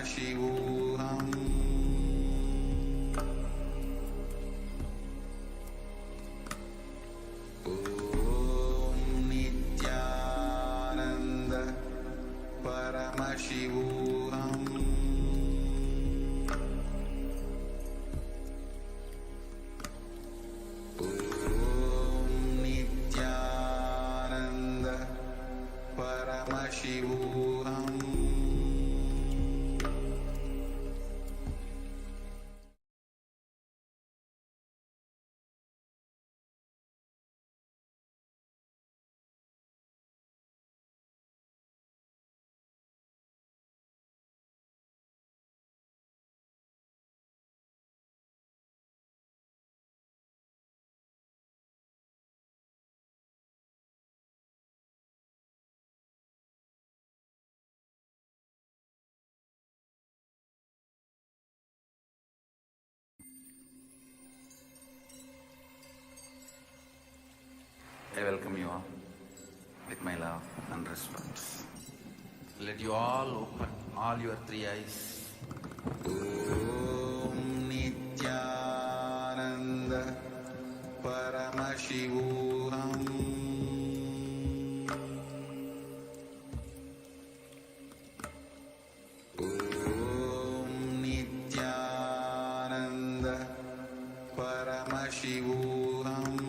Paramashivam. Om Nithyananda Paramashivam. Om Nithyananda Paramashivam. I welcome you all with my love and respect. Let you all open all your three eyes. Om Nithyananda Paramashivam. Om Nithyananda Paramashivam.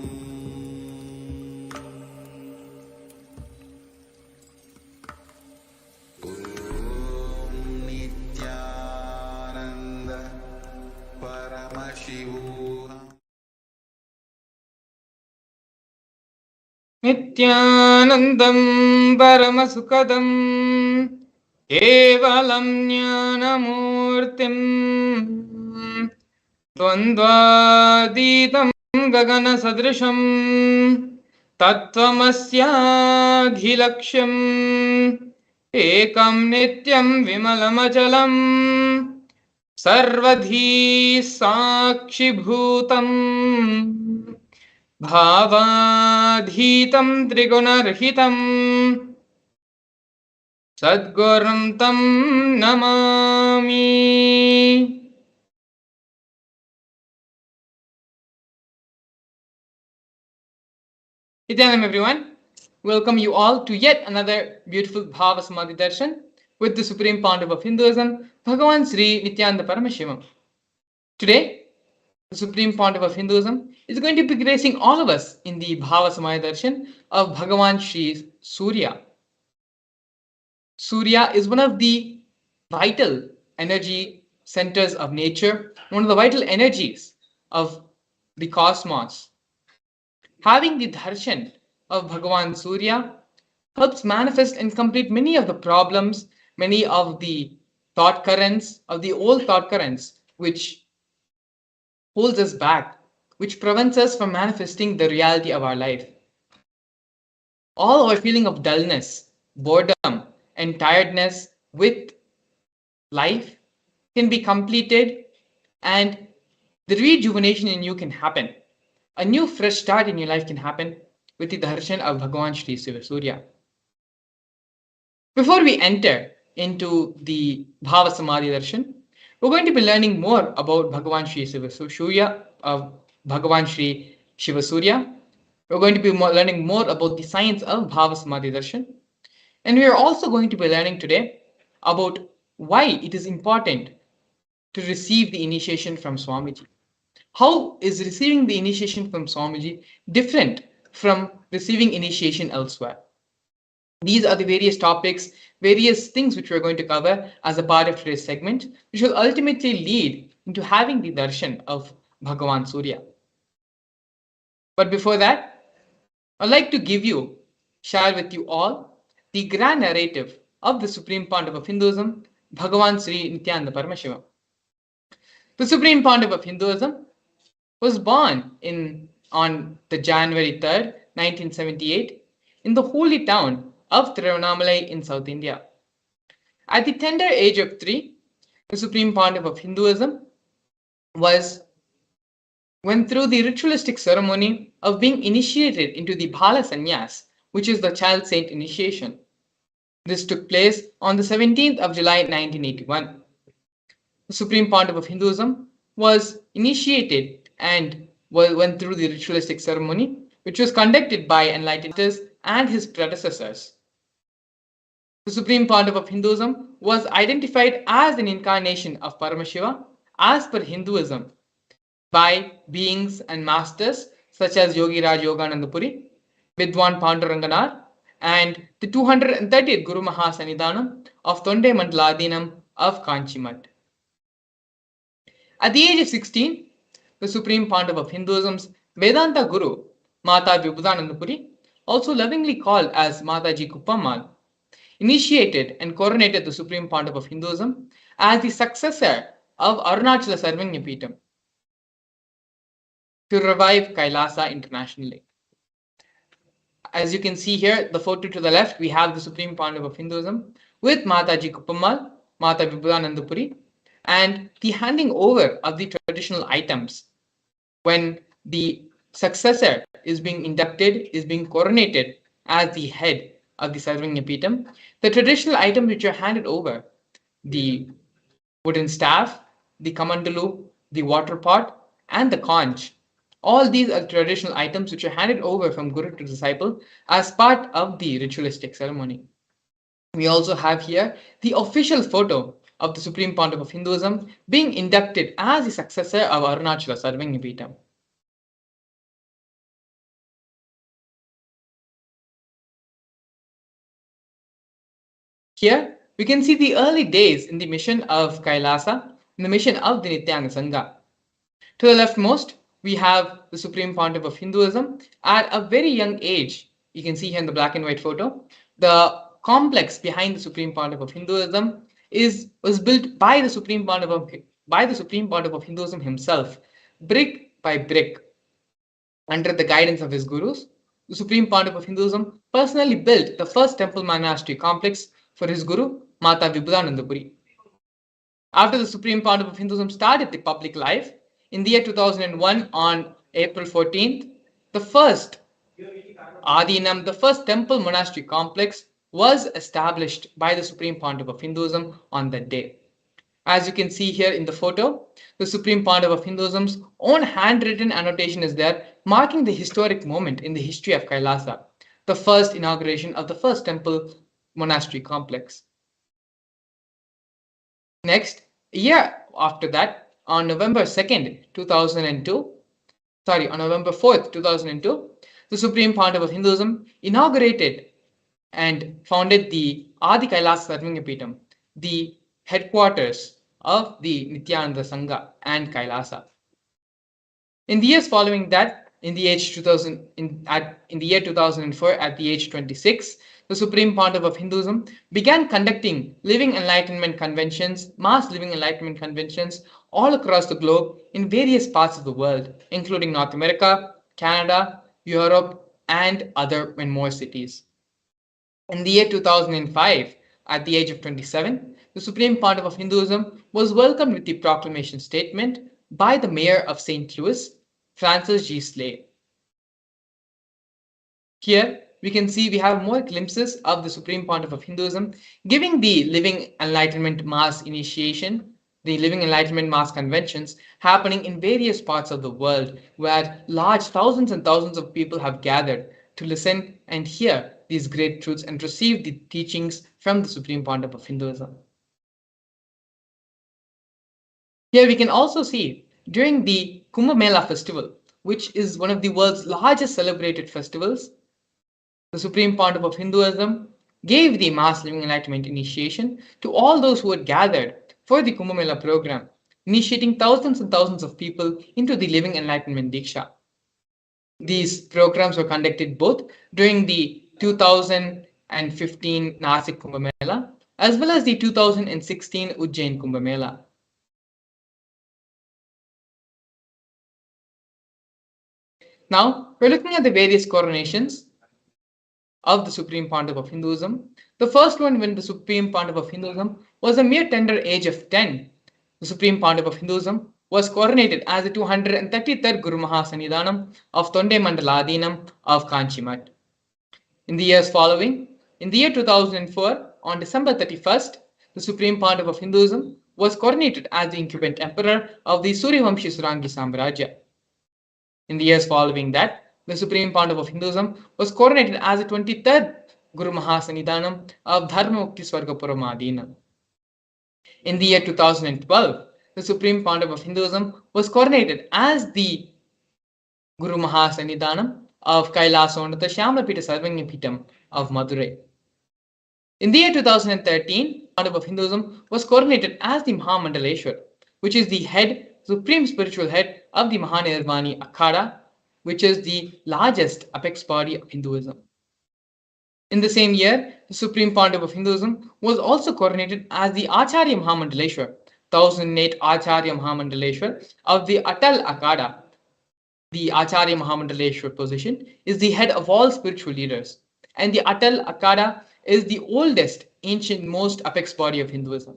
Nithyanandam Paramasukadam Kevalam Jnanamurtim Dvandvaditam Gagana Sadrisham Tattvamasyadhilaksham Ekam Nityam Vimalamachalam Sarvadhi Sakshibhutam Bhavadhitam Trigunarhitam Sadgurum Tam Namami. Nityanam everyone, welcome you all to yet another beautiful Bhava Samadhi Darshan with the Supreme Pontiff of Hinduism, Bhagavan Sri Nithyananda Paramashivam. Today, the Supreme Pontiff of Hinduism is going to be gracing all of us in the Bhava Samadhi Darshan of Bhagavan Sri Surya. Surya is one of the vital energy centers of nature, one of the vital energies of the cosmos. Having the darshan of Bhagavan Surya helps manifest and complete many of the problems, many of the thought currents, of the old thought currents, which holds us back, which prevents us from manifesting the reality of our life. All our feeling of dullness, boredom, and tiredness with life can be completed, and the rejuvenation in you can happen. A new fresh start in your life can happen with the darshan of Bhagavan Sri Surya. Before we enter into the Bhava Samadhi Darshan, we're going to be learning more about Bhagavan Sri Surya, Bhagavan Sri Shiva Surya. We're going to be learning more about the science of Bhava Samadhi Darshan. And we are also going to be learning today about why it is important to receive the initiation from Swamiji. How is receiving the initiation from Swamiji different from receiving initiation elsewhere? These are the various topics, various things which we're going to cover as a part of today's segment, which will ultimately lead into having the darshan of Bhagavan Surya. But before that, I'd like to share with you all the grand narrative of the Supreme Pontiff of Hinduism, Bhagavan Sri Nithyananda Paramashivam. The Supreme Pontiff of Hinduism was born on the January 3rd, 1978, in the holy town of Tiruvannamalai in South India. At the tender age of 3, the Supreme Pontiff of Hinduism went through the ritualistic ceremony of being initiated into the Bala Sannyas, which is the child saint initiation. This took place on the 17th of July 1981. the Supreme Pontiff of Hinduism, was initiated and went through the ritualistic ceremony, which was conducted by enlightened masters and his predecessors. The Supreme Pontiff of Hinduism was identified as an incarnation of Paramashiva as per Hinduism by beings and masters such as Yogi Raj Yogananda Puri, Vidwan Panduranganar, and the 230th Guru Mahasanidhanam of Tonde Mandaladinam of Kanchimat. At the age of 16, the Supreme Pontiff of Hinduism's Vedanta Guru, Mata Vibhudanandapuri, also lovingly called as Mataji Kuppammal, initiated and coronated the Supreme Pontiff of Hinduism as the successor of Arunachala Sarvagyapeetham to revive Kailasa internationally. As you can see here, the photo to the left, we have the Supreme Pontiff of Hinduism with Mataji Kuppammal, Mata Vibhudanandapuri, and the handing over of the traditional items when the successor is being inducted, is being coronated as the head of the Sarvagyapeetham. The traditional items which are handed over, the wooden staff, the kamandalu, the water pot, and the conch. All these are traditional items which are handed over from guru to disciple as part of the ritualistic ceremony. We also have here the official photo of the Supreme Pontiff of Hinduism being inducted as the successor of Arunachala Sarvagyapeetham. Here, we can see the early days in the mission of Kailasa, in the mission of the Nithyananda Sangha. To the leftmost, we have the Supreme Pontiff of Hinduism at a very young age. You can see here in the black and white photo. The complex behind the Supreme Pontiff of Hinduism was built by the Supreme Pontiff of Hinduism himself, brick by brick, under the guidance of his gurus. The Supreme Pontiff of Hinduism personally built the first temple monastery complex for his guru, Mata Vibhudanandapuri. After the Supreme Pontiff of Hinduism started the public life, in the year 2001, on April 14th, the first Adinam, the first temple monastery complex, was established by the Supreme Pontiff of Hinduism on that day. As you can see here in the photo, the Supreme Pontiff of Hinduism's own handwritten annotation is there, marking the historic moment in the history of Kailasa, the first inauguration of the first temple monastery complex. Next, a year after that, on November 4th, 2002, the Supreme Pontiff of Hinduism inaugurated and founded the Adi Kailasa Sarvagyapeetham, the headquarters of the Nithyananda Sangha and Kailasa. In the years following that, in the year 2004, at the age 26, the Supreme Pontiff of Hinduism began conducting living enlightenment conventions, mass living enlightenment conventions all across the globe in various parts of the world, including North America, Canada, Europe, and other and more cities. In the year 2005, at the age of 27, the Supreme Pontiff of Hinduism was welcomed with the proclamation statement by the mayor of St. Louis, Francis G. Slade. Here, we can see we have more glimpses of the Supreme Pontiff of Hinduism giving the Living Enlightenment Mass initiation, the Living Enlightenment Mass conventions happening in various parts of the world where large thousands and thousands of people have gathered to listen and hear these great truths and receive the teachings from the Supreme Pontiff of Hinduism. Here we can also see during the Kumbh Mela festival, which is one of the world's largest celebrated festivals, the Supreme Pontiff of Hinduism gave the Mass Living Enlightenment initiation to all those who had gathered for the Kumbh Mela program, initiating thousands and thousands of people into the Living Enlightenment Diksha. These programs were conducted both during the 2015 Nasik Kumbh Mela as well as the 2016 Ujjain Kumbh Mela. Now, we're looking at the various coronations of the Supreme Pontiff of Hinduism. The first one, when the Supreme Pontiff of Hinduism was a mere tender age of 10, the Supreme Pontiff of Hinduism was coronated as the 233rd Guru Mahasanidhanam of Tonde Mandaladinam of Kanchimat. In the years following, in the year 2004, on December 31st, the Supreme Pontiff of Hinduism was coronated as the incumbent emperor of the Suryavamshi Surangi Samrajya. In the years following that, the Supreme Pontiff of Hinduism was coronated as the 23rd Guru Mahasanidhanam of Dharmamukti Swargapuramadina. In the year 2012, the Supreme Pontiff of Hinduism was coronated as the Guru Mahasanidhanam of Kailasonata Shyamapita Sarvagnapitam of Madurai. In the year 2013, Pontiff of Hinduism was coronated as the Mahamandaleshwar, which is the supreme spiritual head of the Mahanirvani Akhada, which is the largest apex body of Hinduism. In the same year, the Supreme Pontiff of Hinduism was also coronated as the Acharya Mahamandaleshwar, 1008 Acharya Mahamandaleshwar of the Atal Akhada. The Acharya Mahamandaleshwar position is the head of all spiritual leaders, and the Atal Akhada is the oldest, ancient, most apex body of Hinduism.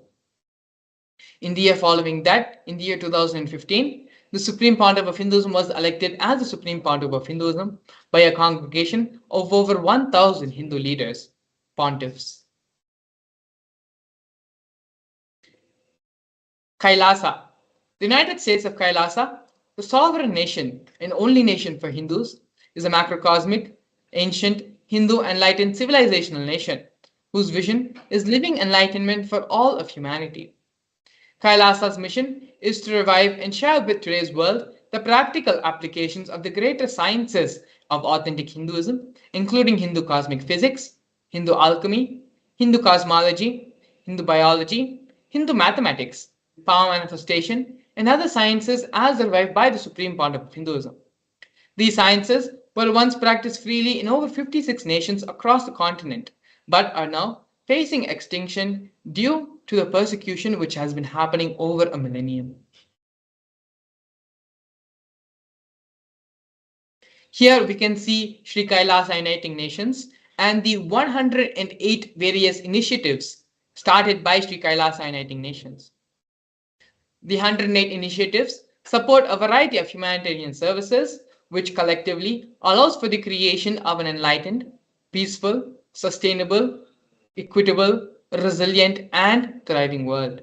In the year following that, in the year 2015, the Supreme Pontiff of Hinduism was elected as the Supreme Pontiff of Hinduism by a congregation of over 1,000 Hindu leaders, pontiffs. Kailasa. The United States of Kailasa, the sovereign nation and only nation for Hindus, is a macrocosmic, ancient, Hindu enlightened civilizational nation whose vision is living enlightenment for all of humanity. Kailasa's mission is to revive and share with today's world the practical applications of the greater sciences of authentic Hinduism, including Hindu cosmic physics, Hindu alchemy, Hindu cosmology, Hindu biology, Hindu mathematics, power manifestation, and other sciences as revived by the Supreme Pontiff of Hinduism. These sciences were once practiced freely in over 56 nations across the continent, but are now facing extinction due to the persecution which has been happening over a millennium. Here we can see Sri Kailasa Uniting Nations and the 108 various initiatives started by Sri Kailasa Uniting Nations. The 108 initiatives support a variety of humanitarian services, which collectively allows for the creation of an enlightened, peaceful, sustainable, equitable, resilient, and thriving world.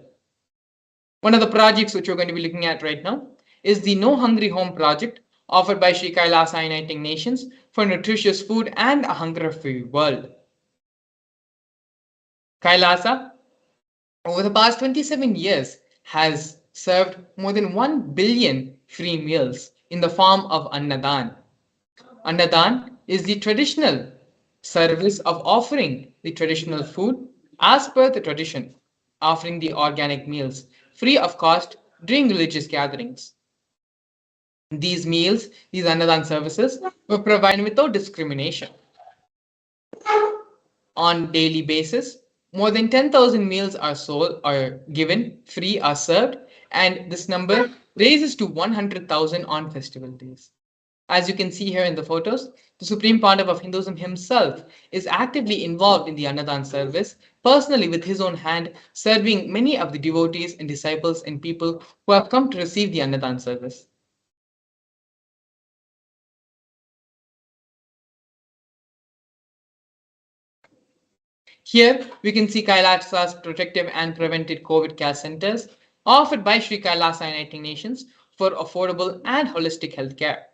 One of the projects which we're going to be looking at right now is the No Hungry Home project offered by Sri Kailasa Uniting Nations for nutritious food and a hunger-free world. Kailasa, over the past 27 years, has served more than 1 billion free meals in the form of Annadan. Annadan is the traditional service of offering the traditional food as per the tradition, offering the organic meals free of cost during religious gatherings. These meals, these Annadan services, were provided without discrimination. On daily basis, more than 10,000 meals are sold, are given, free, are served, and this number raises to 100,000 on festival days. As you can see here in the photos, the Supreme Pontiff of Hinduism himself is actively involved in the Annadan service, personally with his own hand, serving many of the devotees and disciples and people who have come to receive the Annadan service. Here we can see Kailasa's protective and preventive COVID care centers offered by Sri Kailasa Uniting Nations for affordable and holistic health care.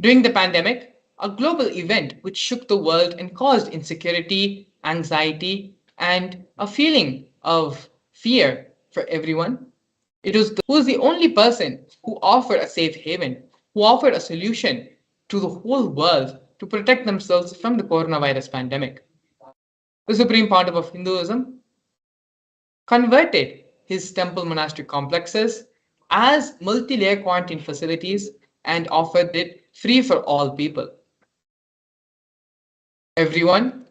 During the pandemic, a global event which shook the world and caused insecurity, anxiety, and a feeling of fear for everyone, it was who was the only person who offered a safe haven, who offered a solution to the whole world to protect themselves from the coronavirus pandemic. The Supreme Pontiff of Hinduism converted his temple monastic complexes as multi-layer quarantine facilities and offered it free for all people. Everyone,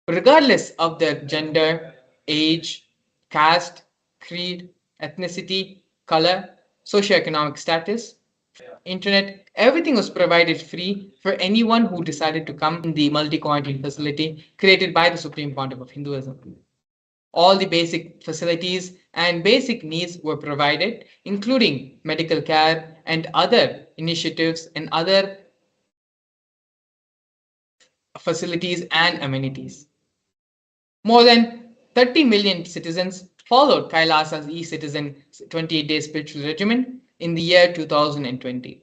regardless of their gender, age, caste, creed, ethnicity, color, socioeconomic status, internet, everything was provided free for anyone who decided to come in the multi-quarantine facility created by the Supreme Pontiff of Hinduism. All the basic facilities and basic needs were provided, including medical care and other initiatives and other facilities and amenities. More than 30 million citizens followed Kailasa's e-citizen 28-day spiritual regimen in the year 2020.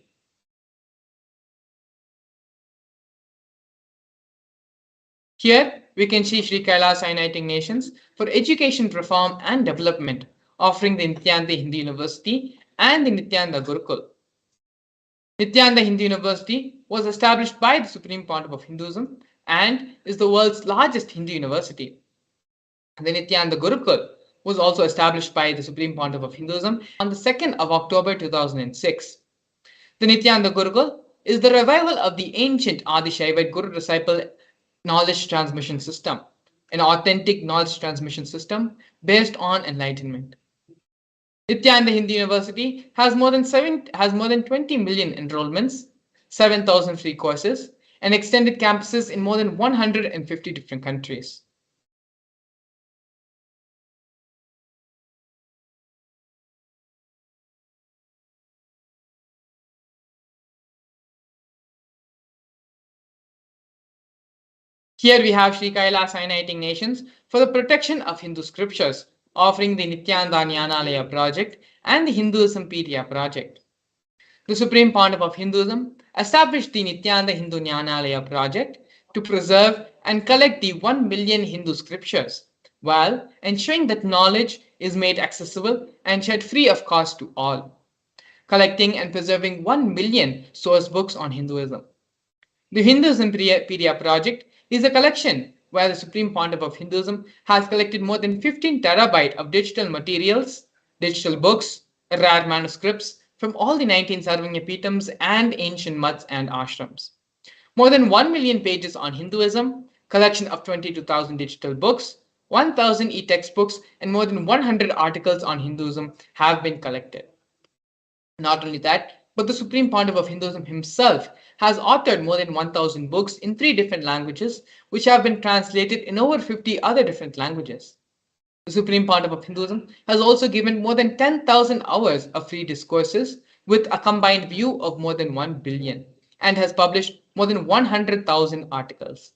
Here, we can see Sri Kailasa uniting nations for education reform and development, offering the Nithyananda Hindu University and the Nithyananda Gurukul. Nithyananda Hindu University was established by the Supreme Pontiff of Hinduism and is the world's largest Hindu university. The Nithyananda Gurukul was also established by the Supreme Pontiff of Hinduism on the 2nd of October 2006. The Nithyananda Gurukul is the revival of the ancient Adi Shaivite Guru-disciple knowledge transmission system, an authentic knowledge transmission system based on enlightenment. Nithyananda Hindu University has more than 20 million enrollments, 7,000 free courses, and extended campuses in more than 150 different countries. Here we have Sri Kailasa uniting nations for the protection of Hindu scriptures, offering the Nithyananda Jnanalaya project and the Hinduismpedia project. The Supreme Pontiff of Hinduism established the Nithyananda Hindu Jnanalaya project to preserve and collect the 1 million Hindu scriptures, while ensuring that knowledge is made accessible and shared free of cost to all. Collecting and preserving 1 million source books on Hinduism. The Hinduismpedia project is a collection where the Supreme Pontiff of Hinduism has collected more than 15 terabyte of digital materials, digital books, rare manuscripts from all the 19 Sarvanya and ancient mutts and ashrams. More than 1 million pages on Hinduism, collection of 22,000 digital books, 1,000 e-textbooks, and more than 100 articles on Hinduism have been collected. Not only that, but the Supreme Pontiff of Hinduism himself has authored more than 1,000 books in 3 different languages, which have been translated in over 50 other different languages. The Supreme Pontiff of Hinduism has also given more than 10,000 hours of free discourses with a combined view of more than 1 billion and has published more than 100,000 articles.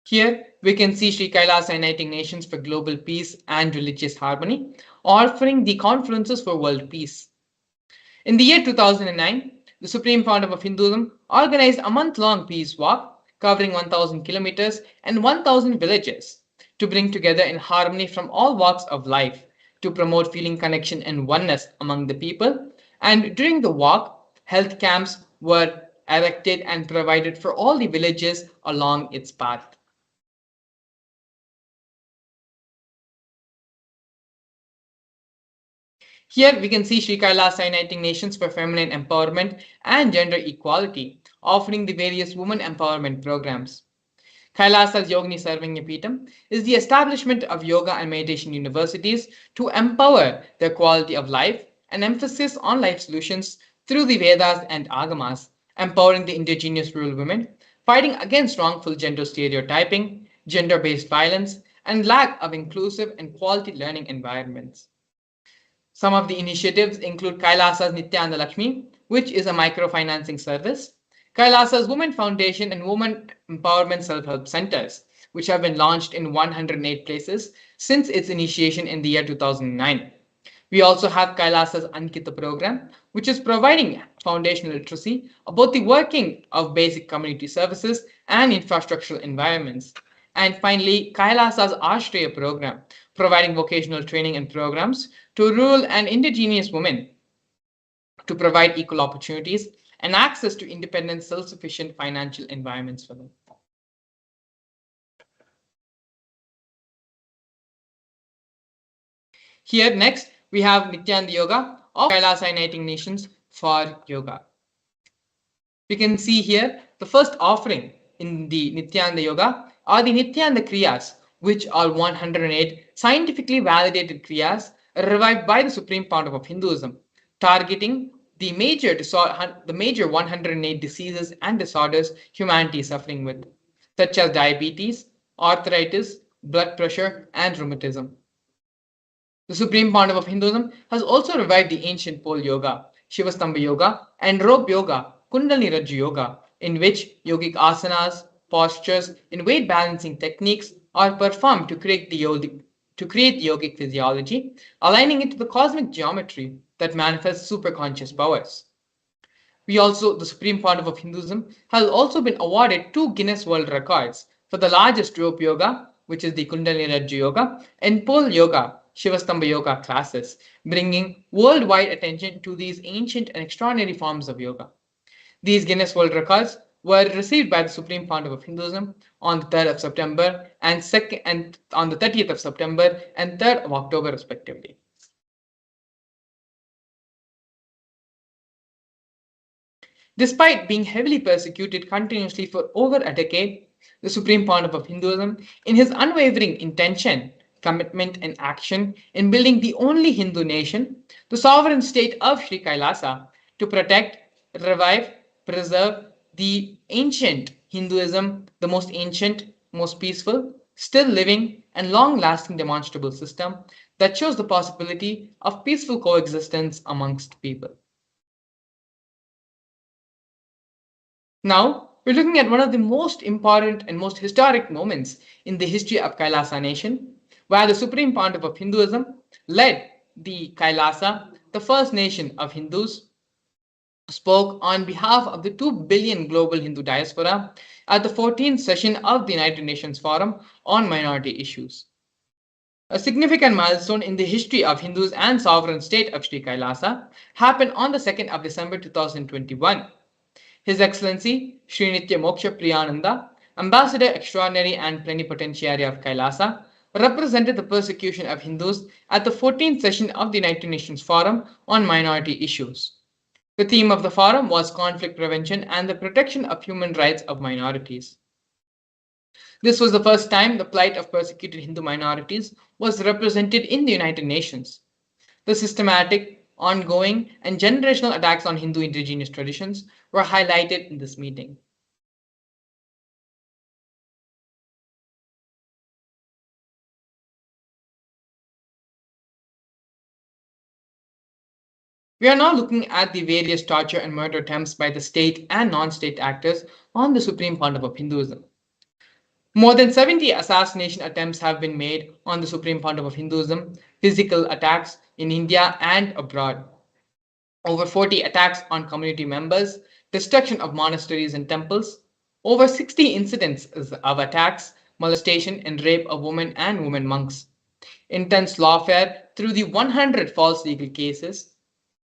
Here, we can see Sri Kailasa uniting nations for global peace and religious harmony, offering the conferences for world peace. In the year 2009, the Supreme Pontiff of Hinduism organized a month-long peace walk covering 1,000 kilometers and 1,000 villages to bring together in harmony from all walks of life to promote feeling connection and oneness among the people. And during the walk, health camps were erected and provided for all the villages along its path. Here we can see Sri Kailasa uniting nations for feminine empowerment and gender equality, offering the various women empowerment programs. Kailasa's Yogini Sarvanya is the establishment of yoga and meditation universities to empower their quality of life and emphasis on life solutions through the Vedas and Agamas, empowering the indigenous rural women, fighting against wrongful gender stereotyping, gender-based violence, and lack of inclusive and quality learning environments. Some of the initiatives include Kailasa's Nithyananda Lakshmi, which is a microfinancing service, Kailasa's Women Foundation and Women Empowerment Self-Help Centers, which have been launched in 108 places since its initiation in the year 2009. We also have Kailasa's Ankita program, which is providing foundational literacy about the working of basic community services and infrastructural environments. And finally, Kailasa's Ashraya program, providing vocational training and programs to rural and indigenous women to provide equal opportunities and access to independent, self-sufficient financial environments for them. Here next, we have Nityananda Yoga of Kailasa Uniting Nations for Yoga. We can see here the first offering in the Nityananda Yoga are the Nityananda Kriyas, which are 108 scientifically validated Kriyas revived by the Supreme Pontiff of Hinduism, targeting the major 108 diseases and disorders humanity is suffering with, such as diabetes, arthritis, blood pressure, and rheumatism. The Supreme Pontiff of Hinduism has also revived the ancient pole yoga, Shivastambha yoga, and rope yoga, Kundalini Rajya yoga, in which yogic asanas, postures, and weight balancing techniques are performed to create the yogic physiology, aligning it to the cosmic geometry that manifests superconscious powers. The Supreme Pontiff of Hinduism, has also been awarded 2 Guinness World Records for the largest rope yoga, which is the Kundalini Rajya Yoga, and pole yoga, Shivastambha Yoga classes, bringing worldwide attention to these ancient and extraordinary forms of yoga. These Guinness World Records were received by the Supreme Pontiff of Hinduism on the 3rd of September and on the 30th of September and 3rd of October respectively. Despite being heavily persecuted continuously for over a decade, the Supreme Pontiff of Hinduism, in his unwavering intention, commitment, and action in building the only Hindu nation, the sovereign state of Sri Kailasa, to protect, revive, preserve the ancient Hinduism, the most ancient, most peaceful, still living, and long lasting demonstrable system that shows the possibility of peaceful coexistence amongst people. Now, we're looking at one of the most important and most historic moments in the history of Kailasa nation, where the Supreme Pontiff of Hinduism led the Kailasa, the first nation of Hindus, spoke on behalf of the 2 billion global Hindu diaspora at the 14th session of the United Nations Forum on Minority Issues. A significant milestone in the history of Hindus and sovereign state of Sri Kailasa happened on the 2nd of December 2021. His Excellency Sri Nitya Moksha Priyananda, Ambassador Extraordinary and Plenipotentiary of Kailasa, represented the persecution of Hindus at the 14th session of the United Nations Forum on Minority Issues. The theme of the forum was conflict prevention and the protection of human rights of minorities. This was the first time the plight of persecuted Hindu minorities was represented in the United Nations. The systematic, ongoing, and generational attacks on Hindu indigenous traditions were highlighted in this meeting. We are now looking at the various torture and murder attempts by the state and non-state actors on the Supreme Pontiff of Hinduism. More than 70 assassination attempts have been made on the Supreme Pontiff of Hinduism, physical attacks in India and abroad. Over 40 attacks on community members, destruction of monasteries and temples, over 60 incidents of attacks, molestation and rape of women and women monks, intense lawfare through the 100 false legal cases,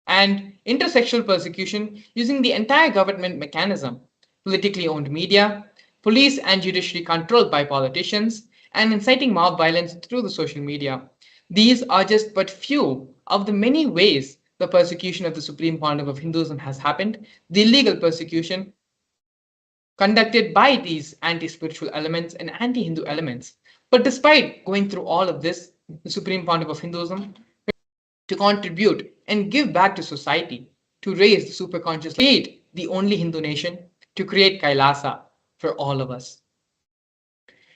and intersexual persecution using the entire government mechanism, politically owned media, police and judiciary controlled by politicians, and inciting mob violence through the social media. These are just but few of the many ways the persecution of the Supreme Pontiff of Hinduism has happened, the illegal persecution conducted by these anti-spiritual elements and anti-Hindu elements. But despite going through all of this, the Supreme Pontiff of Hinduism to contribute and give back to society, to raise the superconscious, create the only Hindu nation, to create Kailasa for all of us.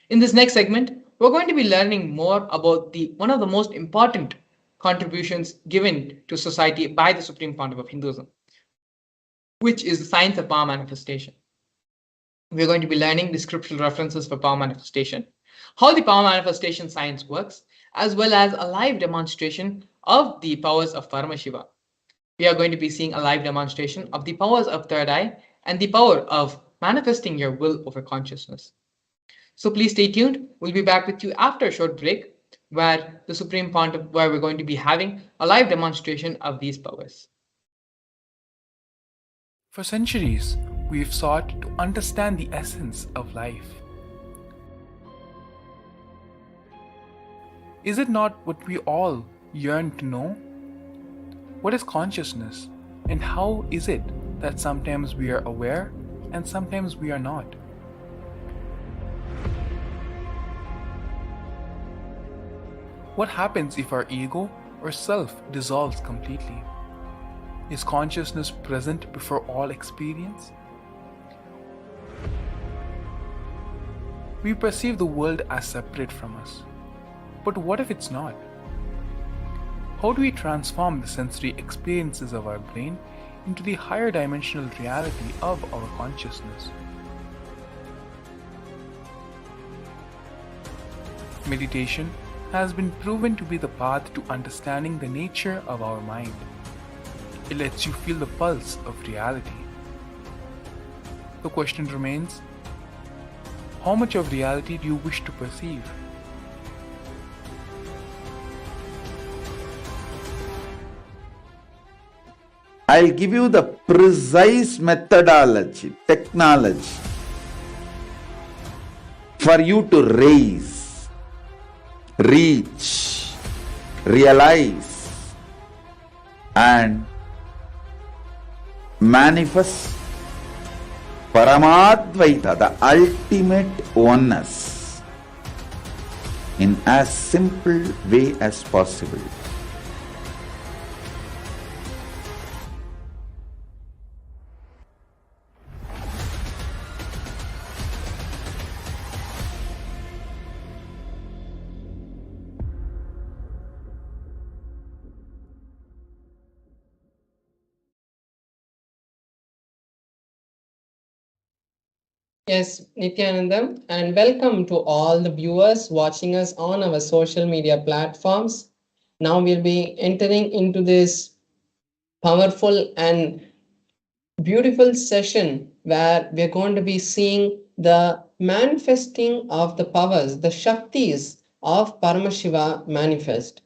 In this next segment, we're going to be learning more about one of the most important contributions given to society by the Supreme Pontiff of Hinduism, which is the science of power manifestation. We're going to be learning the scriptural references for power manifestation, how the power manifestation science works, as well as a live demonstration of the powers of Paramashivam. We are going to be seeing a live demonstration of the powers of third eye and the power of manifesting your will over consciousness. So please stay tuned. We'll be back with you after a short break where we're going to be having a live demonstration of these powers. For centuries, we've sought to understand the essence of life. Is it not what we all yearn to know? What is consciousness, and how is it that sometimes we are aware and sometimes we are not? What happens if our ego or self dissolves completely? Is consciousness present before all experience? We perceive the world as separate from us. But what if it's not? How do we transform the sensory experiences of our brain into the higher dimensional reality of our consciousness? Meditation has been proven to be the path to understanding the nature of our mind. It lets you feel the pulse of reality. The question remains, how much of reality do you wish to perceive? I'll give you the precise methodology, technology for you to raise, reach, realize, and manifest Paramadvaita, the ultimate oneness, in as simple way as possible. Yes, Nithyananda, and welcome to all the viewers watching us on our social media platforms. Now we'll be entering into this powerful and beautiful session where we're going to be seeing the manifesting of the powers, the Shaktis of Paramashiva manifest.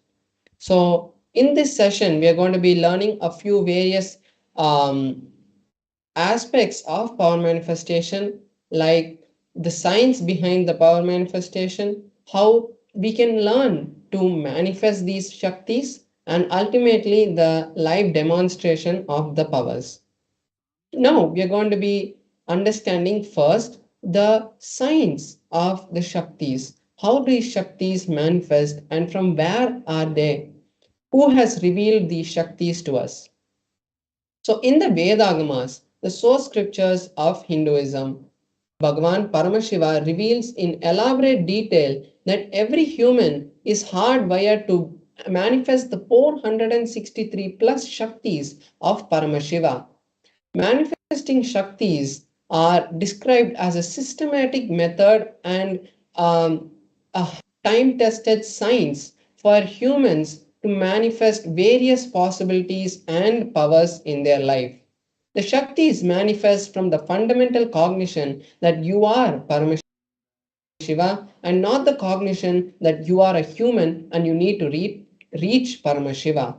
So, in this session, we are going to be learning a few various um, aspects of power manifestation, like the science behind the power manifestation, how we can learn to manifest these Shaktis, and ultimately the live demonstration of the powers. Now, we are going to be understanding first the science of the Shaktis. How these Shaktis manifest and from where are they? Who has revealed these Shaktis to us? So, in the Vedagamas, the source scriptures of Hinduism, Bhagavan Paramashiva reveals in elaborate detail that every human is hardwired to manifest the 463 plus Shaktis of Paramashiva. Manifesting Shaktis are described as a systematic method and a time tested science for humans to manifest various possibilities and powers in their life. The Shaktis manifest from the fundamental cognition that you are Paramashiva and not the cognition that you are a human and you need to reach Paramashiva.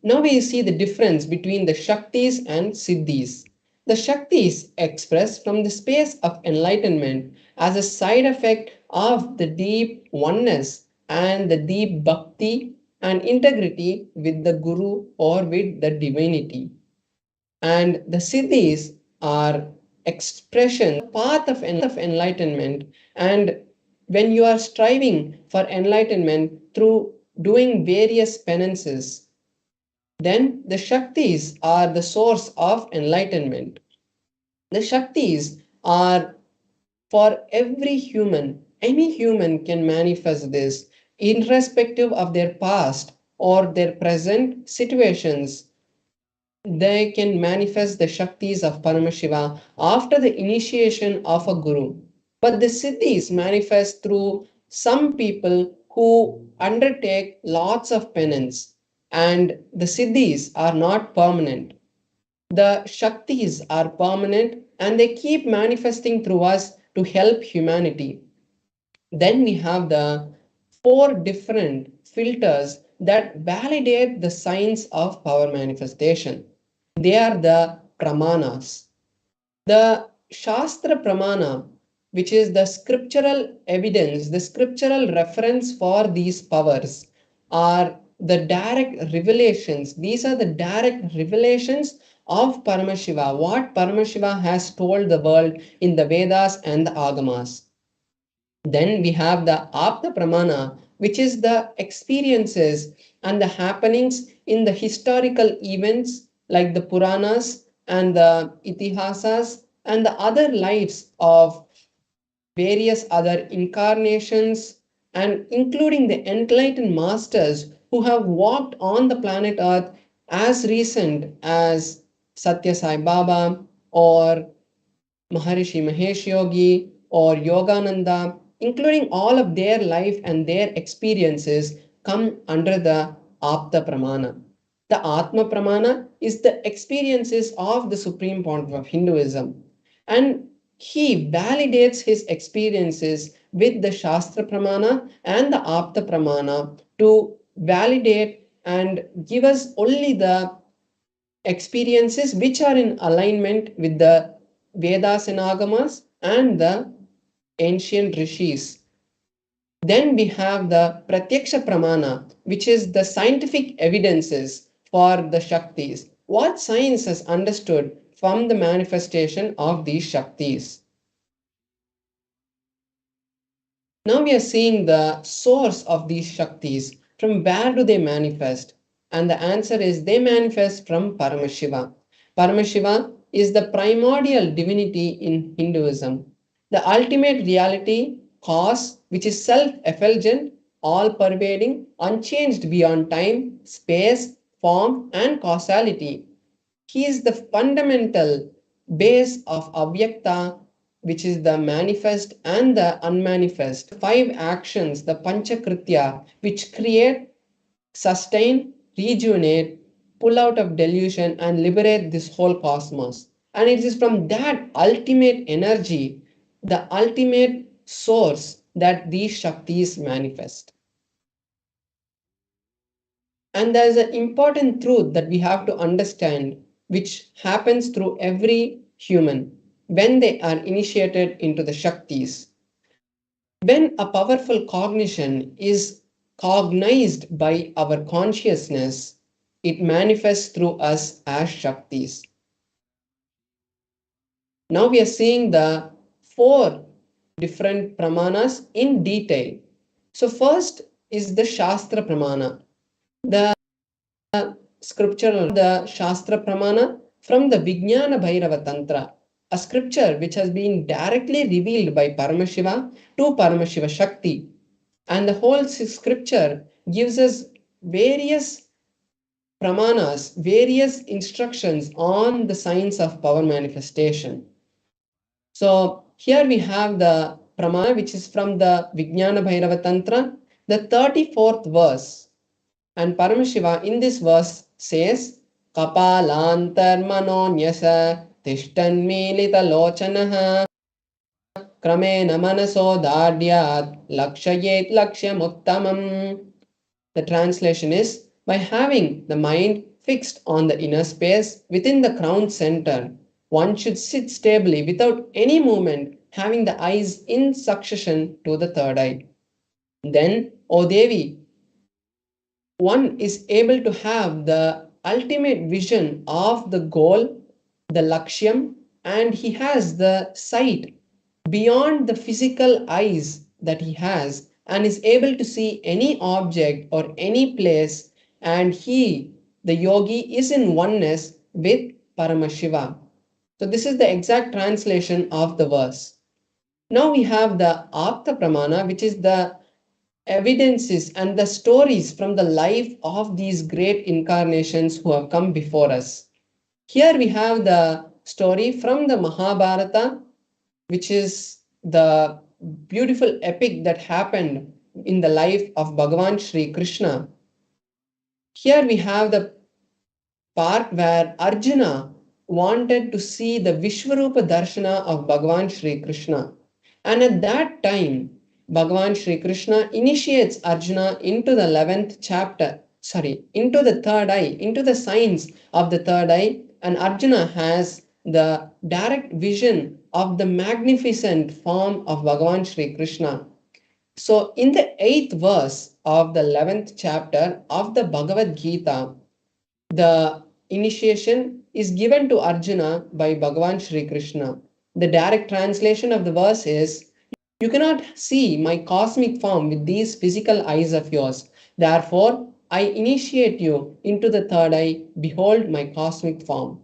Now we see the difference between the Shaktis and Siddhis. The Shaktis express from the space of enlightenment as a side effect of the deep oneness and the deep bhakti and integrity with the Guru or with the divinity. And the Siddhis are expression, path of enlightenment. And when you are striving for enlightenment through doing various penances, then the Shaktis are the source of enlightenment. The Shaktis are for every human. Any human can manifest this, irrespective of their past or their present situations. They can manifest the Shaktis of Paramashiva after the initiation of a Guru. But the Siddhis manifest through some people who undertake lots of penance, and the Siddhis are not permanent. The Shaktis are permanent and they keep manifesting through us to help humanity. Then we have the four different filters that validate the science of power manifestation. They are the pramanas. The Shastra Pramana, which is the scriptural evidence, the scriptural reference for these powers, are the direct revelations. These are the direct revelations of Paramashiva, what Paramashiva has told the world in the Vedas and the Agamas. Then we have the Apta Pramana, which is the experiences and the happenings in the historical events like the Puranas and the Itihasas and the other lives of various other incarnations, and including the enlightened masters who have walked on the planet Earth as recent as Satya Sai Baba or Maharishi Mahesh Yogi or Yogananda including all of their life and their experiences, come under the Apta Pramana. The Atma Pramana is the experiences of the supreme point of Hinduism, and he validates his experiences with the Shastra Pramana and the Apta Pramana to validate and give us only the experiences which are in alignment with the Vedas and Agamas and the ancient rishis. Then we have the Pratyaksha Pramana, which is the scientific evidences for the Shaktis. What science has understood from the manifestation of these Shaktis. Now we are seeing the source of these Shaktis. From where do they manifest? And the answer is they manifest from Paramashiva. Paramashiva is the primordial divinity in Hinduism, the ultimate reality, cause, which is self-effulgent, all-pervading, unchanged beyond time, space, form, and causality. He is the fundamental base of Avyakta, which is the manifest and the unmanifest. Five actions, the Panchakritya, which create, sustain, rejuvenate, pull out of delusion, and liberate this whole cosmos. And it is from that ultimate energy, the ultimate source, that these Shaktis manifest. And there is an important truth that we have to understand, which happens through every human when they are initiated into the Shaktis. When a powerful cognition is cognized by our consciousness, it manifests through us as Shaktis. Now we are seeing the four different pramanas in detail. So first is the Shastra Pramana. The scripture, the Shastra Pramana from the Vijnana Bhairava Tantra, a scripture which has been directly revealed by Paramashiva to Paramashiva Shakti. And the whole scripture gives us various pramanas, various instructions on the science of power manifestation. So here we have the pramana which is from the Vijnana Bhairava Tantra, the 34th verse. And Paramashiva in this verse says, Kapalantar manonyasa tishtan milita lochanaha kramena manaso dadyat lakshayet lakshyamuttamam. The translation is, by having the mind fixed on the inner space within the crown center, one should sit stably without any movement, having the eyes in succession to the third eye. Then, O Devi, one is able to have the ultimate vision of the goal, the lakshyam, and he has the sight beyond the physical eyes that he has and is able to see any object or any place, and he, the yogi, is in oneness with Paramashiva. So this is the exact translation of the verse. Now we have the Apta Pramana, which is the evidences and the stories from the life of these great incarnations who have come before us. Here we have the story from the Mahabharata, which is the beautiful epic that happened in the life of Bhagavan Shri Krishna. Here we have the part where Arjuna wanted to see the Vishwarupa Darshana of Bhagavan Shri Krishna. And at that time, Bhagavan Shri Krishna initiates Arjuna into the 11th chapter, into the third eye, into the signs of the third eye, and Arjuna has the direct vision of the magnificent form of Bhagavan Shri Krishna. So in the 8th verse of the 11th chapter of the Bhagavad Gita, the initiation is given to Arjuna by Bhagavan Shri Krishna. The direct translation of the verse is, you cannot see my cosmic form with these physical eyes of yours. Therefore, I initiate you into the third eye. Behold my cosmic form.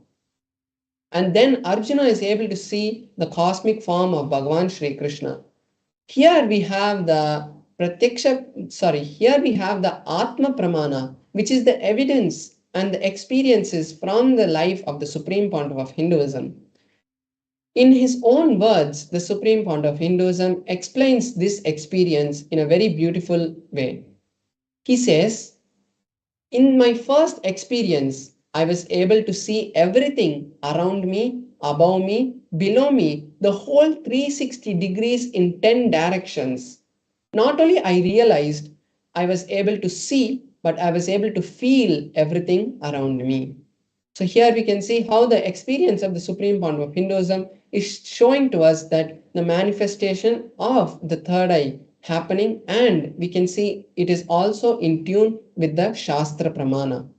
And then Arjuna is able to see the cosmic form of Bhagavan Shri Krishna. Here we have the here we have the Atma Pramana, which is the evidence and the experiences from the life of the Supreme Pontiff of Hinduism. In his own words, the Supreme Point of Hinduism explains this experience in a very beautiful way. He says, in my first experience, I was able to see everything around me, above me, below me, the whole 360 degrees in 10 directions. Not only I realized I was able to see, but I was able to feel everything around me. So here we can see how the experience of the Supreme Point of Hinduism is showing to us that the manifestation of the third eye happening, and we can see it is also in tune with the Shastra Pramana.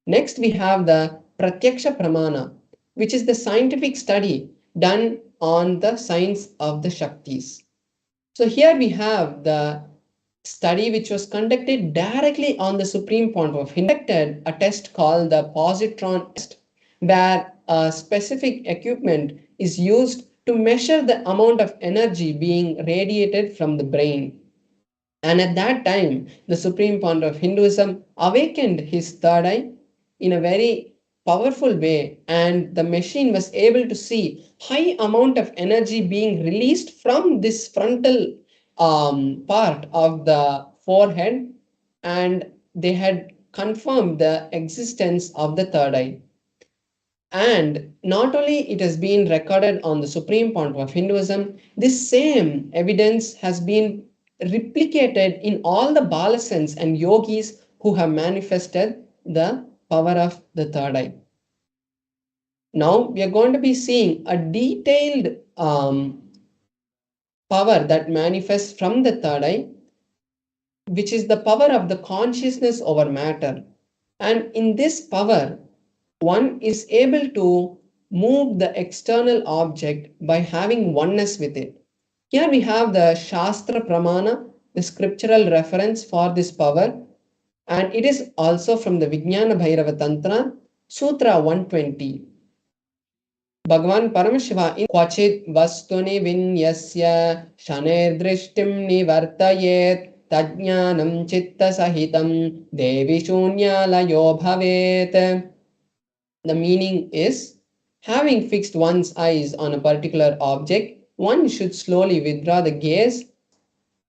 Next we have the Pratyaksha Pramana, which is the scientific study done on the science of the Shaktis. So here we have the study which was conducted directly on the Supreme Point of conducted a test called the positron test, where a specific equipment is used to measure the amount of energy being radiated from the brain. And at that time, the Supreme Point of Hinduism awakened his third eye in a very powerful way, and the machine was able to see high amount of energy being released from this frontal part of the forehead, and they had confirmed the existence of the third eye. And not only it has been recorded on the Supreme Point of Hinduism, this same evidence has been replicated in all the balasans and yogis who have manifested the power of the third eye. Now we are going to be seeing a detailed power that manifests from the third eye, which is the power of the consciousness over matter. And in this power, one is able to move the external object by having oneness with it. Here we have the Shastra Pramana, the scriptural reference for this power, and it is also from the Vijnana Bhairava Tantra, Sutra 120. Bhagavan Paramashiva in Kvachit Vastuni Vinyasya Shaner Drishtim Nivartayet Tajnanam Chitta Sahitam Devi Shunya Layo Bhavet. The meaning is, having fixed one's eyes on a particular object, one should slowly withdraw the gaze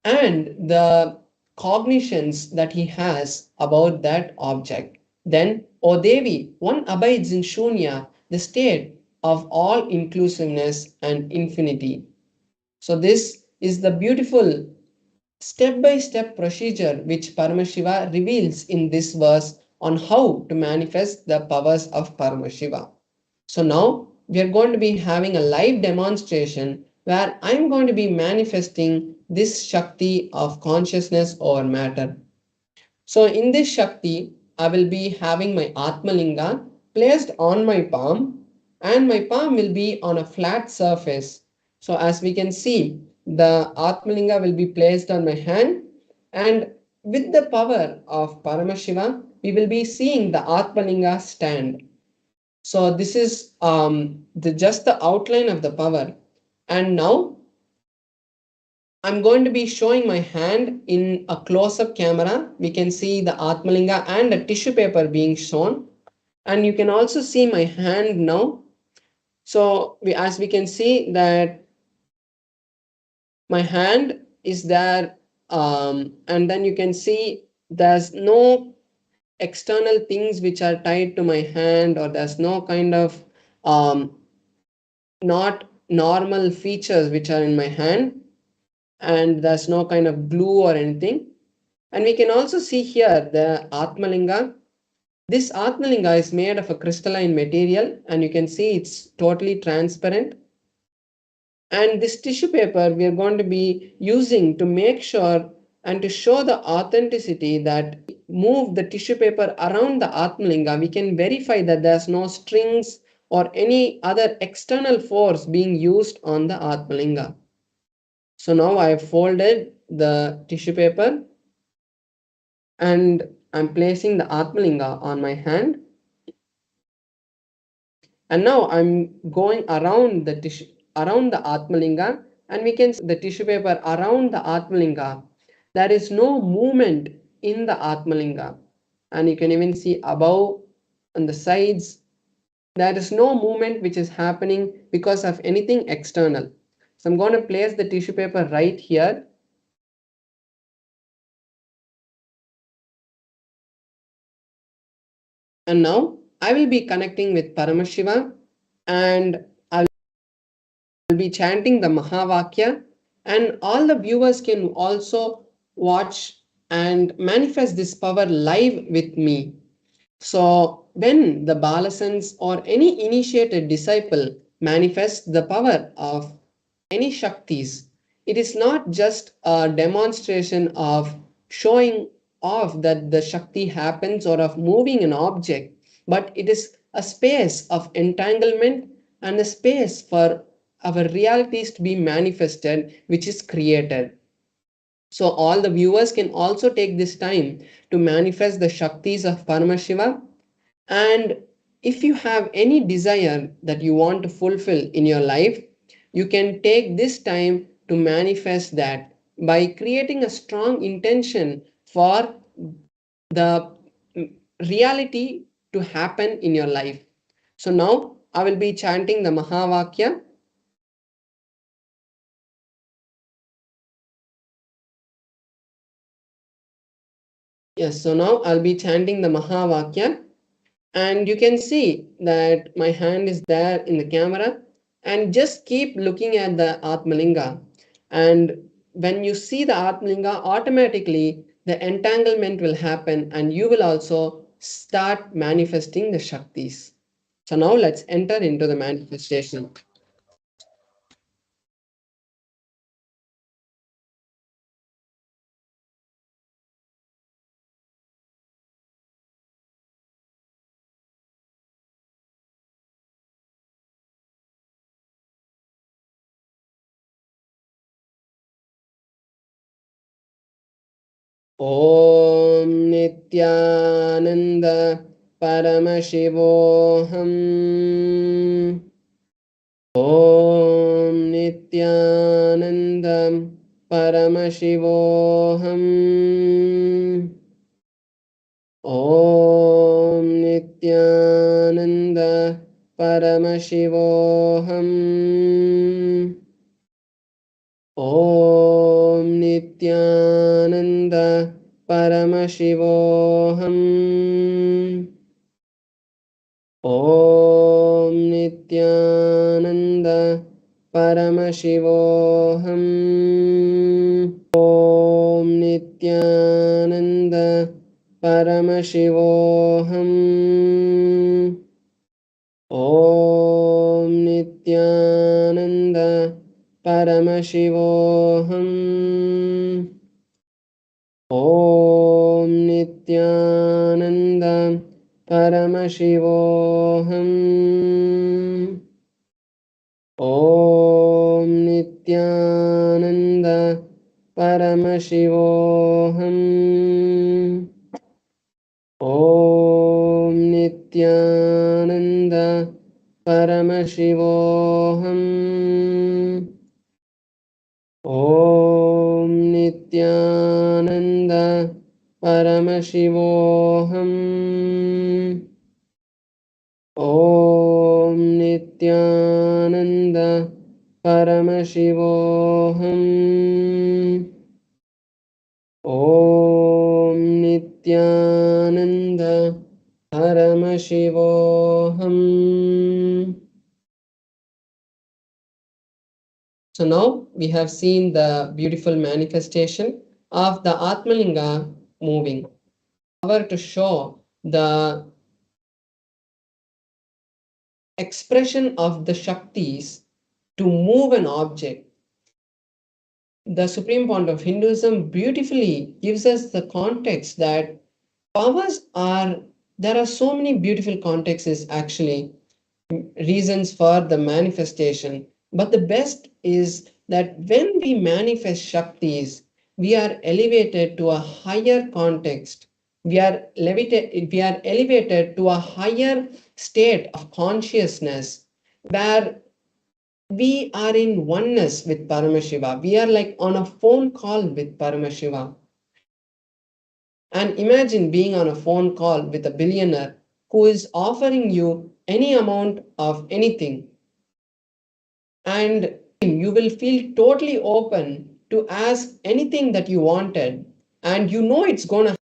and the cognitions that he has about that object. Then, O Devi, one abides in Shunya, the state of all inclusiveness and infinity. So this is the beautiful step-by-step procedure which Paramashiva reveals in this verse on how to manifest the powers of Paramashiva. So now we are going to be having a live demonstration where I'm going to be manifesting this Shakti of consciousness over matter. So in this Shakti, I will be having my Atmalinga placed on my palm, and my palm will be on a flat surface. So as we can see, the Atmalinga will be placed on my hand, and with the power of Paramashiva, we will be seeing the Atmalinga stand. So this is just the outline of the power. And now I'm going to be showing my hand in a close-up camera. We can see the Atmalinga and a tissue paper being shown. And you can also see my hand now. So as we can see that my hand is there, and then you can see there's no external things which are tied to my hand, or there's no kind of not normal features which are in my hand, and there's no kind of glue or anything. And we can also see here the Atmalinga. This Atmalinga is made of a crystalline material, and you can see it's totally transparent. And this tissue paper we are going to be using to make sure and to show the authenticity that move the tissue paper around the Atmalinga, we can verify that there's no strings or any other external force being used on the Atmalinga. So now I have folded the tissue paper and I'm placing the Atmalinga on my hand. And now I'm going around the tissue, around the Atmalinga, and we can see the tissue paper around the Atmalinga. There is no movement in the Atmalinga, and you can even see above on the sides There is no movement which is happening because of anything external. So I'm going to place the tissue paper right here. And now I will be connecting with Paramashiva, and I'll be chanting the Mahavakya, and all the viewers can also watch and manifest this power live with me. So when the Balasans or any initiated disciple manifests the power of any Shaktis, it is not just a demonstration of showing off that the Shakti happens or of moving an object, but it is a space of entanglement and a space for our realities to be manifested, which is created. So all the viewers can also take this time to manifest the Shaktis of Paramashiva. And if you have any desire that you want to fulfill in your life, you can take this time to manifest that by creating a strong intention for the reality to happen in your life. So now I will be chanting the Mahavakya. Yes, so now I'll be chanting the Mahavakya, and you can see that my hand is there in the camera, and just keep looking at the Atmalinga, and when you see the Atmalinga, automatically the entanglement will happen and you will also start manifesting the Shaktis. So now let's enter into the manifestation. Om Nithyananda Paramashivoham. Om Nithyananda Paramashivoham. Om Nithyananda Paramashivoham. Om Nithyananda Paramashivoham. Om Nithyananda Paramashivoham. Om Nithyananda Paramashivoham. Om Nithyananda Paramashivoham. Om Nithyananda Paramashivoham. Om Nithyananda Paramashivoham. Om Nithyananda Paramashivoham. Om Nithyananda Paramashivoham. Om Nithyananda Paramashivoham. Om Nithyananda Paramashivoham. So now we have seen the beautiful manifestation of the Atmalinga moving. Power to show the expression of the Shaktis to move an object. The supreme point of Hinduism beautifully gives us the context that powers are, there are so many beautiful contexts actually, reasons for the manifestation. But the best is that when we manifest Shaktis, we are elevated to a higher context. We are elevated to a higher state of consciousness where we are in oneness with Paramashiva. We are like on a phone call with Paramashiva. And imagine being on a phone call with a billionaire who is offering you any amount of anything, and you will feel totally open to ask anything that you wanted, and you know it's going to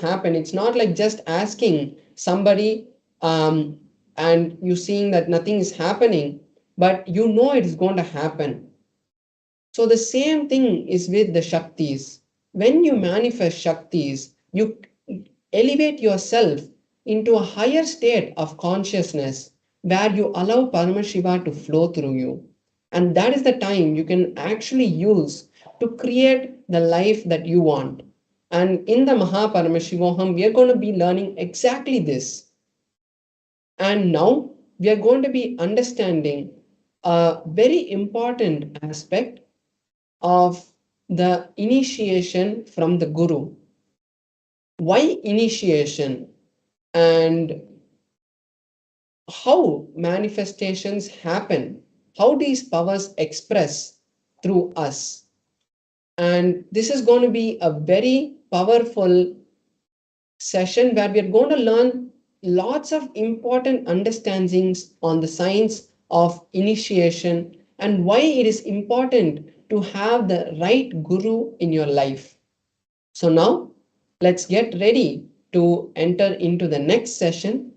happen. It's not like just asking somebody and you seeing that nothing is happening, but you know it is going to happen. So the same thing is with the Shaktis. When you manifest Shaktis, you elevate yourself into a higher state of consciousness where you allow Paramashiva to flow through you. And that is the time you can actually use to create the life that you want. And in the Paramashivoham, we are going to be learning exactly this. And now we are going to be understanding a very important aspect of the initiation from the Guru. Why initiation, and how manifestations happen, how these powers express through us. And this is going to be a very powerful session where we are going to learn lots of important understandings on the science of initiation and why it is important to have the right guru in your life. So now let's get ready to enter into the next session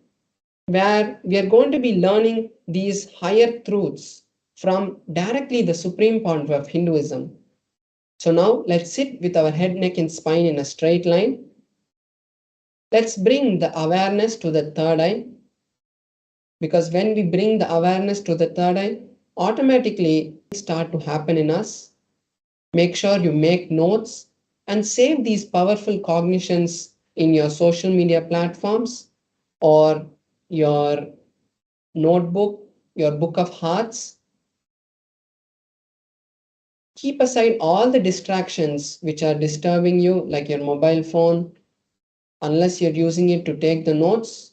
where we are going to be learning these higher truths from directly the supreme point of Hinduism. So now let's sit with our head, neck, and spine in a straight line. Let's bring the awareness to the third eye, because when we bring the awareness to the third eye, automatically start to happen in us. Make sure you make notes and save these powerful cognitions in your social media platforms or your notebook, your book of hearts. Keep aside all the distractions which are disturbing you, like your mobile phone, unless you're using it to take the notes.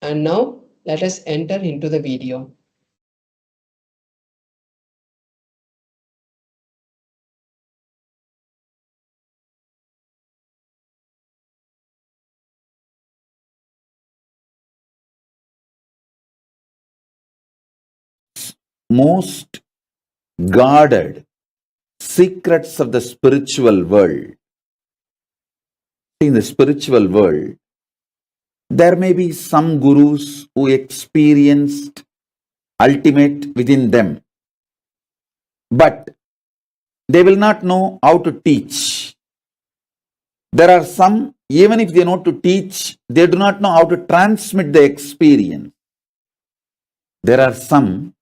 And now let us enter into the video. Most guarded secrets of the spiritual world. In the spiritual world, there may be some gurus who experienced ultimate within them, but they will not know how to teach. There are some, even if they know to teach, they do not know how to transmit the experience. There are some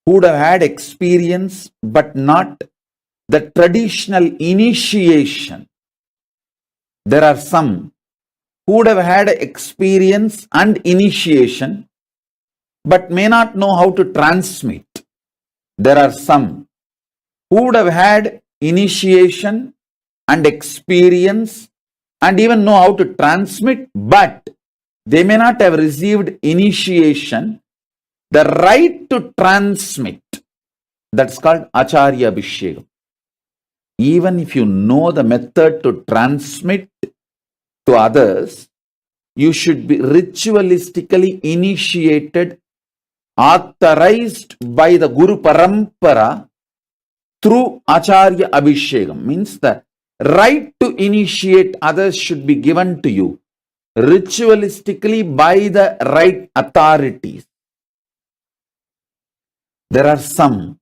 who would have had experience, but not the traditional initiation. There are some who would have had experience and initiation, but may not know how to transmit. There are some who would have had initiation and experience and even know how to transmit, but they may not have received initiation, the right to transmit. That's called Acharya Abhishekam. Even if you know the method to transmit to others, you should be ritualistically initiated, authorized by the Guru Parampara through Acharya Abhishekam. Means the right to initiate others should be given to you ritualistically by the right authorities. There are some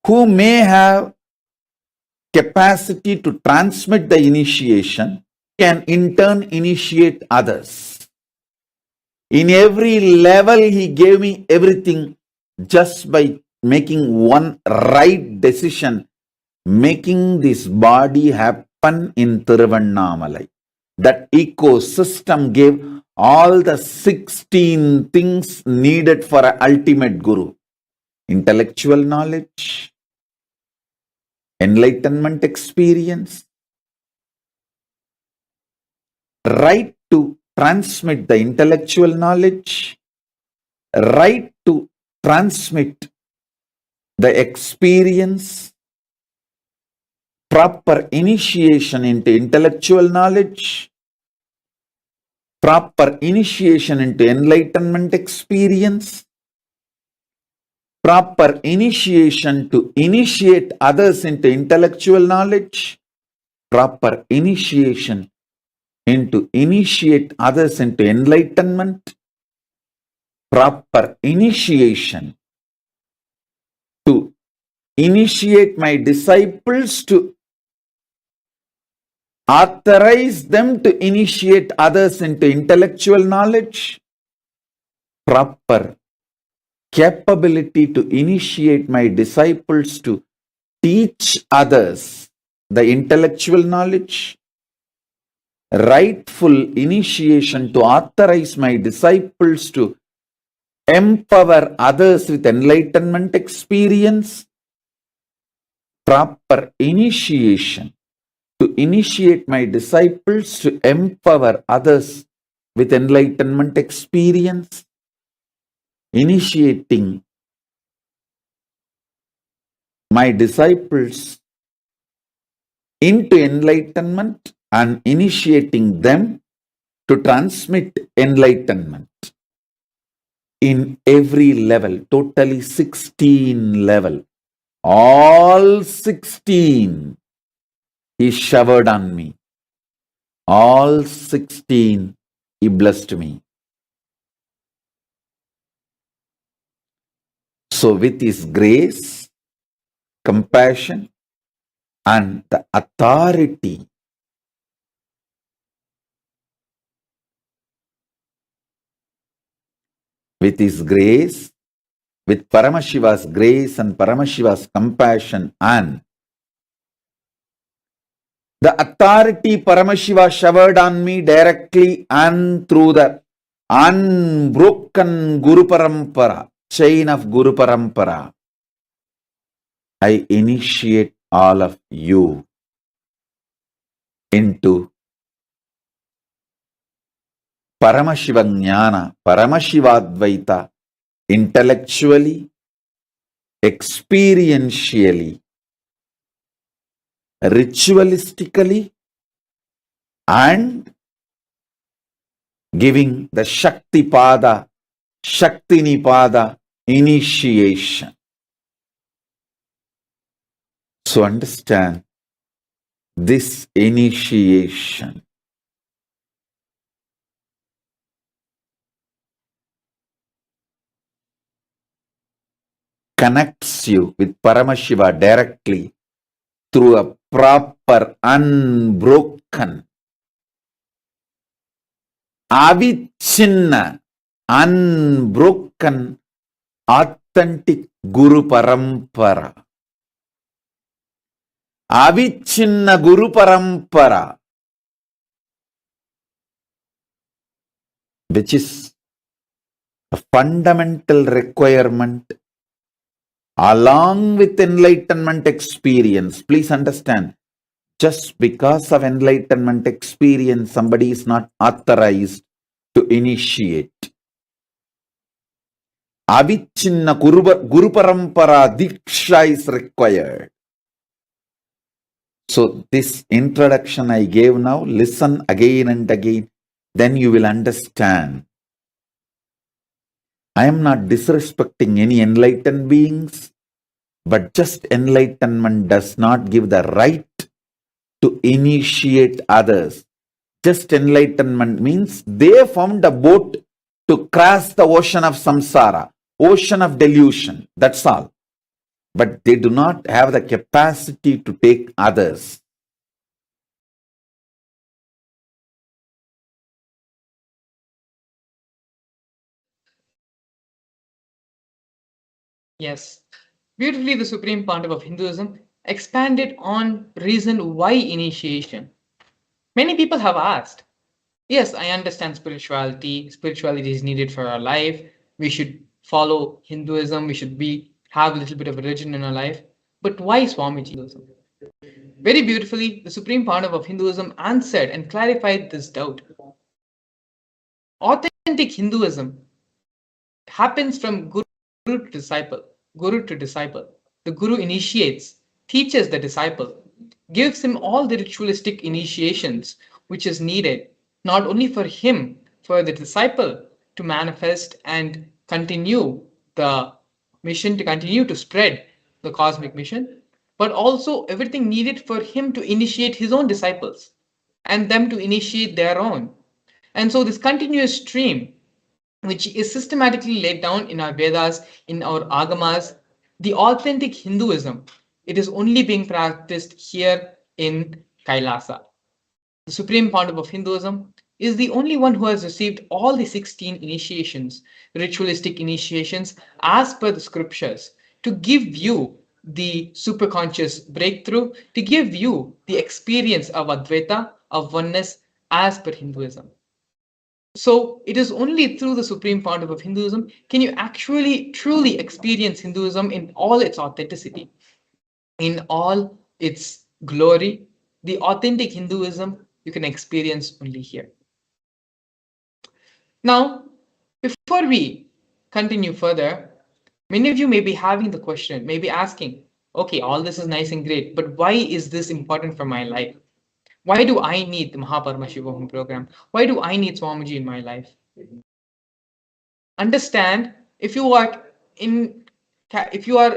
who may have capacity to transmit the initiation, can in turn initiate others. In every level, he gave me everything just by making one right decision, making this body happen in Tiruvannamalai. That ecosystem gave all the 16 things needed for an ultimate guru. Intellectual knowledge, enlightenment experience, right to transmit the intellectual knowledge, right to transmit the experience, proper initiation into intellectual knowledge, proper initiation into enlightenment experience, proper initiation to initiate others into intellectual knowledge, proper initiation into initiate others into enlightenment, proper initiation to initiate my disciples to authorize them to initiate others into intellectual knowledge, proper capability to initiate my disciples to teach others the intellectual knowledge, rightful initiation to authorize my disciples to empower others with enlightenment experience, proper initiation to initiate my disciples to empower others with enlightenment experience, initiating my disciples into enlightenment and initiating them to transmit enlightenment in every level, totally 16 level. All 16 He showered on me. All 16 He blessed me. So with His grace, compassion, and the authority, with His grace, with Paramashiva's grace and Paramashiva's compassion and the authority Paramashiva showered on me directly and through the unbroken Guru Parampara, chain of Guru Parampara, I initiate all of you into Paramashiva Jnana, Paramashivadvaita, intellectually, experientially, ritualistically, and giving the Shakti Pada, Shakti Nipada initiation. So understand this initiation connects you with Paramashiva directly through a proper, unbroken, avichinna, unbroken, authentic Guru Parampara. Avichinna Guru Parampara, which is a fundamental requirement along with enlightenment experience. Please understand, just because of enlightenment experience, somebody is not authorized to initiate. Avichinna Guru Parampara Diksha is required. So this introduction I gave now, listen again and again, then you will understand. I am not disrespecting any enlightened beings, but just enlightenment does not give the right to initiate others. Just enlightenment means they found a boat to cross the ocean of samsara, ocean of delusion, that's all. But they do not have the capacity to take others. Yes. Beautifully, the Supreme Pontiff of Hinduism expanded on reason why initiation. Many people have asked, yes, I understand spirituality. Spirituality is needed for our life. We should follow Hinduism. We should have a little bit of religion in our life. But why Swamiji Hinduism? Very beautifully, the Supreme Pontiff of Hinduism answered and clarified this doubt. Authentic Hinduism happens from Guru to disciple. Guru to disciple. The Guru initiates, teaches the disciple, gives him all the ritualistic initiations which is needed, not only for him, for the disciple to manifest and continue the mission, to continue to spread the cosmic mission, but also everything needed for him to initiate his own disciples and them to initiate their own. And so this continuous stream, which is systematically laid down in our Vedas, in our Agamas, the authentic Hinduism, it is only being practiced here in Kailasa. The Supreme Pontiff of Hinduism is the only one who has received all the 16 initiations, ritualistic initiations, as per the scriptures, to give you the superconscious breakthrough, to give you the experience of Advaita, of oneness, as per Hinduism. So it is only through the Supreme Pontiff of Hinduism can you actually truly experience Hinduism in all its authenticity, in all its glory. The authentic Hinduism you can experience only here. Now, before we continue further, many of you may be having the question, may be asking, okay, all this is nice and great, but why is this important for my life? Why do I need the Paramashivam program? Why do I need Swamiji in my life? Understand, if you are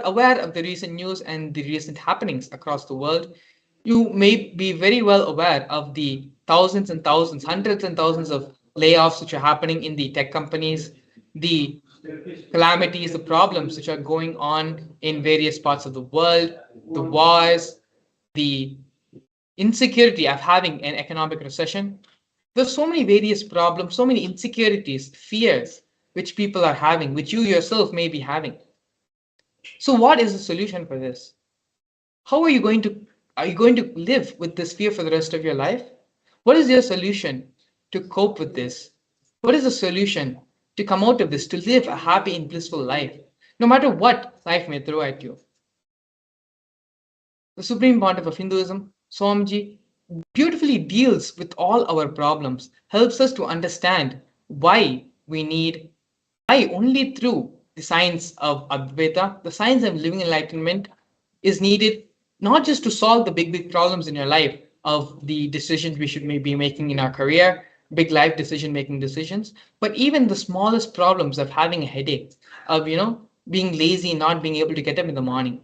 aware of the recent news and the recent happenings across the world, you may be very well aware of the thousands and thousands, hundreds and thousands of layoffs which are happening in the tech companies, the calamities, the problems which are going on in various parts of the world, the wars, the insecurity of having an economic recession. There's so many various problems, so many insecurities, fears which people are having, which you yourself may be having. So what is the solution for this? How are you going to live with this fear for the rest of your life? What is your solution to cope with this? What is the solution to come out of this, to live a happy and blissful life, no matter what life may throw at you? The Supreme Pontiff of Hinduism, Swamiji, beautifully deals with all our problems, helps us to understand why only through the science of Advaita, the science of living enlightenment is needed, not just to solve the big problems in your life of the decisions we should be making in our career, big life decision-making decisions, but even the smallest problems of having a headache, of being lazy, not being able to get up in the morning.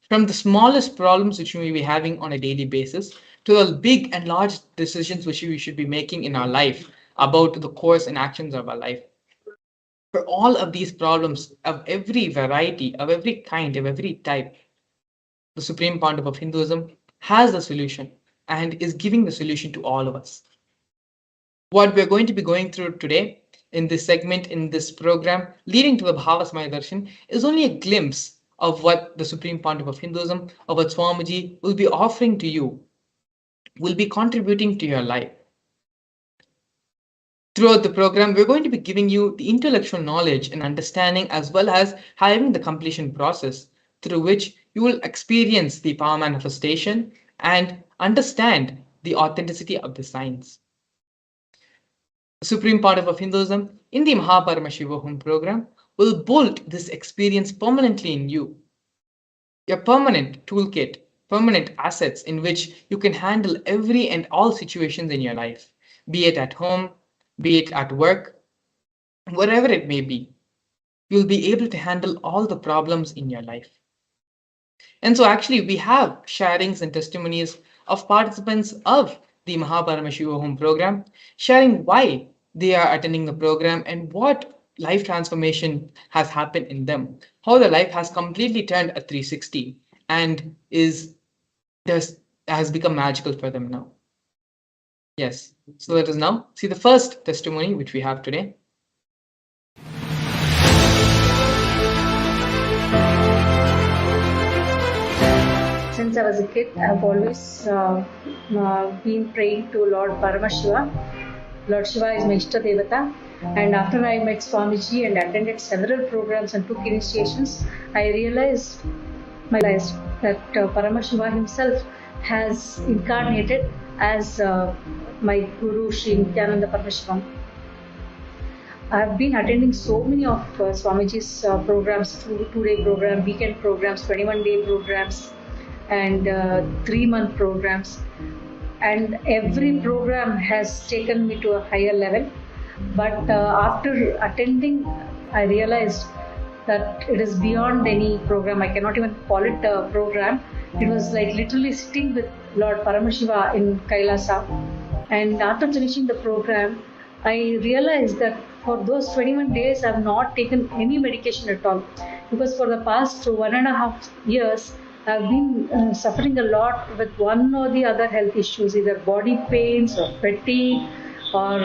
From the smallest problems which we may be having on a daily basis to the big and large decisions which we should be making in our life about the course and actions of our life. For all of these problems of every variety, of every kind, of every type, the Supreme Pontiff of Hinduism has the solution and is giving the solution to all of us. What we're going to be going through today in this segment, in this program, leading to the Bhava Samadhi Darshan, is only a glimpse of what the Supreme Pontiff of Hinduism, of what Swamiji will be offering to you, will be contributing to your life. Throughout the program, we're going to be giving you the intellectual knowledge and understanding, as well as having the completion process through which you will experience the power manifestation and understand the authenticity of the science. The Supreme Pontiff of Hinduism in the Paramashivam program will bolt this experience permanently in you. Your permanent toolkit, permanent assets in which you can handle every and all situations in your life, be it at home, be it at work, wherever it may be. You'll be able to handle all the problems in your life. And so actually we have sharings and testimonies of participants of the Paramashivam program, sharing why they are attending the program and what life transformation has happened in them, how their life has completely turned a 360 and has become magical for them now. Yes, so let us now see the first testimony which we have today. Since I was a kid, I've always been praying to Lord Paramashiva. Lord Shiva is my Ishta Devata. And after I met Swamiji and attended several programs and took initiations, I realized that Paramashiva himself has incarnated as my Guru, Sri Nithyananda Paramashivam. I have been attending so many of Swamiji's programs, 2-day program, weekend programs, 21-day programs, and 3-month programs. And every program has taken me to a higher level. But after attending, I realized that it is beyond any program. I cannot even call it a program. It was like literally sitting with Lord Paramashiva in Kailasa. And after finishing the program, I realized that for those 21 days, I have not taken any medication at all. Because for the past 1.5 years, I have been suffering a lot with one or the other health issues, either body pains or fatigue or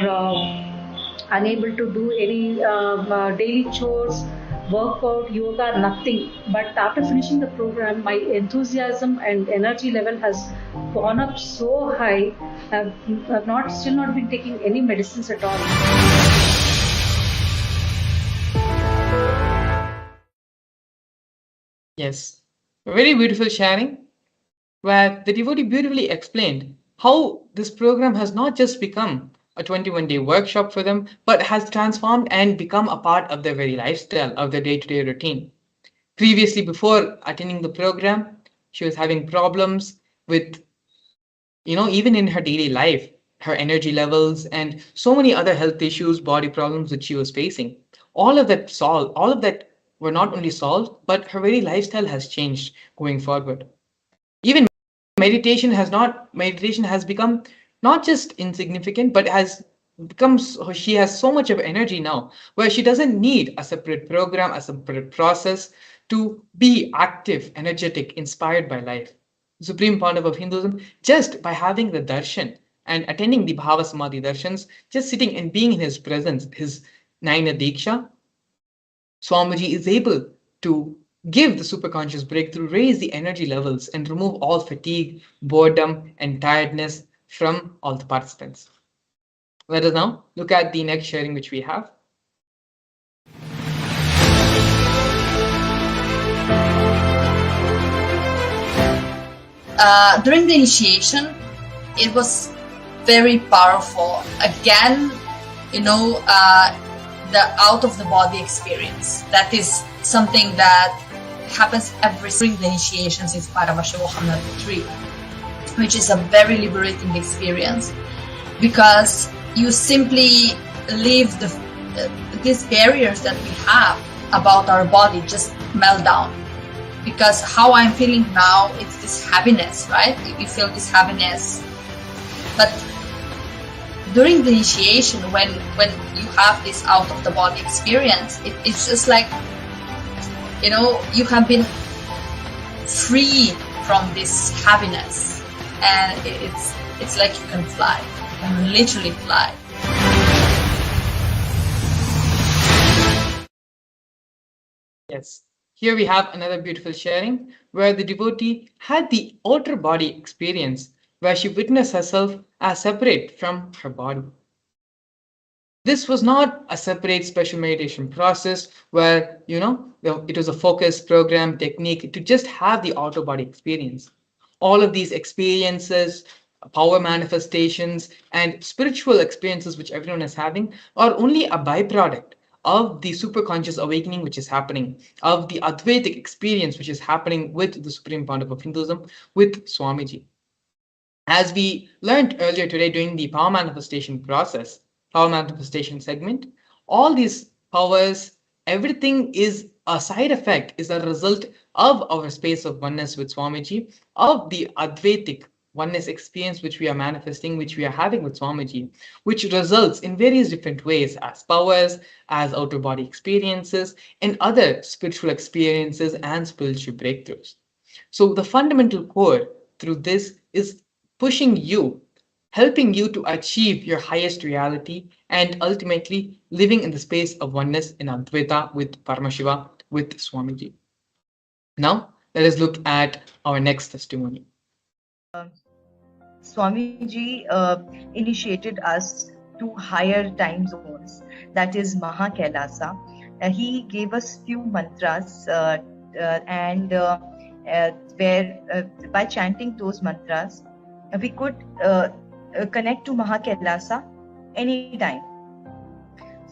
unable to do any daily chores, workout, yoga, nothing. But after finishing the program, my enthusiasm and energy level has gone up so high. I've still not been taking any medicines at all. Yes, a very beautiful sharing where the devotee beautifully explained how this program has not just become a 21-day workshop for them, but has transformed and become a part of their very lifestyle, of their day-to-day routine. Previously, before attending the program, she was having problems with, even in her daily life, her energy levels and so many other health issues, body problems that she was facing. All of that were not only solved, but her very lifestyle has changed going forward. Even meditation has become not just insignificant, but has become she has so much of energy now where she doesn't need a separate program, a separate process to be active, energetic, inspired by life. The supreme part of Hinduism, just by having the darshan and attending the Bhava Samadhi darshans, just sitting and being in his presence, his Naina Diksha, Swamiji is able to give the superconscious breakthrough, raise the energy levels, and remove all fatigue, boredom, and tiredness from all the participants. Let us now look at the next sharing which we have. During the initiation, it was very powerful. Again, the out of the body experience. That is something that happens during the initiation since Paramashivam number 3, which is a very liberating experience because you simply leave these barriers that we have about our body just melt down. Because how I'm feeling now, it's this happiness, right? You feel this happiness. But during the initiation, when you have this out of the body experience, it's just like, you have been free from this happiness, and it's like you can fly, you can literally fly. Yes. Here we have another beautiful sharing where the devotee had the outer body experience where she witnessed herself as separate from her body. This was not a separate special meditation process where, it was a focused program technique to just have the outer body experience. All of these experiences, power manifestations, and spiritual experiences which everyone is having are only a byproduct of the superconscious awakening which is happening, of the Advaitic experience which is happening with the Supreme Pontiff of Hinduism, with Swamiji. As we learned earlier today during the power manifestation segment, all these powers, everything is a side effect, is a result of our space of oneness with Swamiji, of the Advaitic oneness experience which we are manifesting, which we are having with Swamiji, which results in various different ways as powers, as outer body experiences, and other spiritual experiences and spiritual breakthroughs. So the fundamental core through this is pushing you, helping you to achieve your highest reality, and ultimately living in the space of oneness in Advaita with Paramashiva, with Swamiji. Now, let us look at our next testimony. Swamiji initiated us to higher time zones, that is Mahakailasa. He gave us few mantras and where by chanting those mantras, we could connect to Mahakailasa anytime.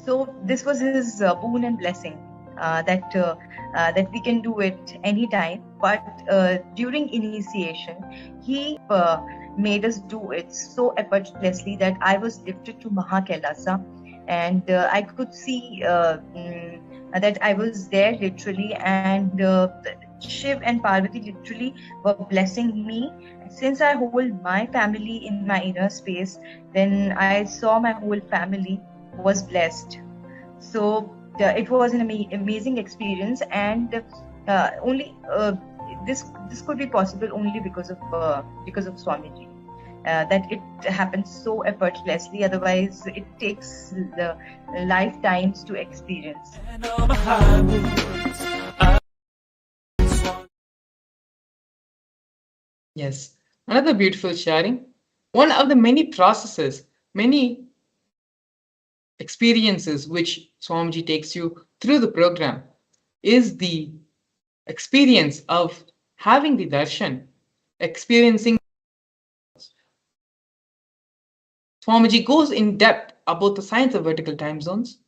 So this was his boon and blessing that we can do it anytime. But during initiation, he made us do it so effortlessly that I was lifted to Mahakailasa and I could see that I was there literally, and Shiv and Parvati literally were blessing me. Since I hold my family in my inner space, then I saw my whole family was blessed. So it was an amazing experience, and only this could be possible only because of Swamiji. That it happens so effortlessly. Otherwise, it takes the lifetimes to experience. Yes, another beautiful sharing. One of the many processes, many experiences which Swamiji takes you through the program is the experience of having the darshan, experiencing. Swamiji goes in depth about the science of vertical time zones,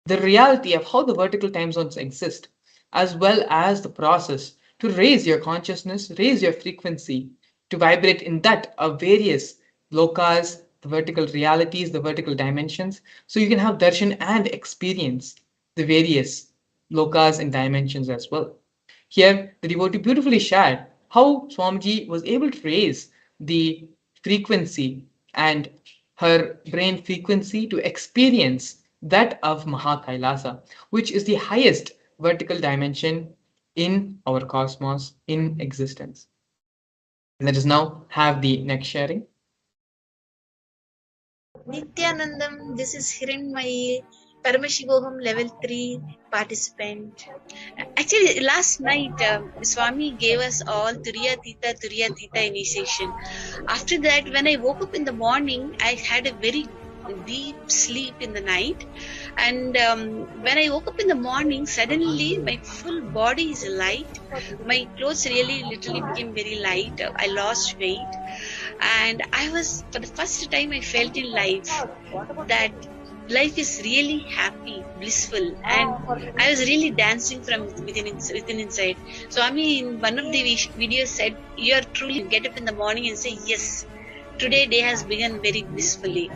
the reality of how the vertical time zones exist, as well as the process to raise your consciousness, raise your frequency, to vibrate in that of various lokas, the vertical realities, the vertical dimensions, so you can have darshan and experience the various lokas and dimensions as well. Here, the devotee beautifully shared how Swamiji was able to raise the frequency and her brain frequency to experience that of Mahakailasa, which is the highest vertical dimension in our cosmos, in existence. Let us now have the next sharing. Nithyanandam, this is Hiranmayi, Paramashivam level 3 participant. Actually, last night Swami gave us all Turiya Tita initiation. After that, when I woke up in the morning, I had a very deep sleep in the night, and when I woke up in the morning, suddenly my full body is light. My clothes really literally became very light. I lost weight, and I was, for the first time, I felt in life that life is really happy, blissful, and I was really dancing from within inside. So Swami in one of the videos said, "You are truly get up in the morning and say yes, today day has begun very blissfully,"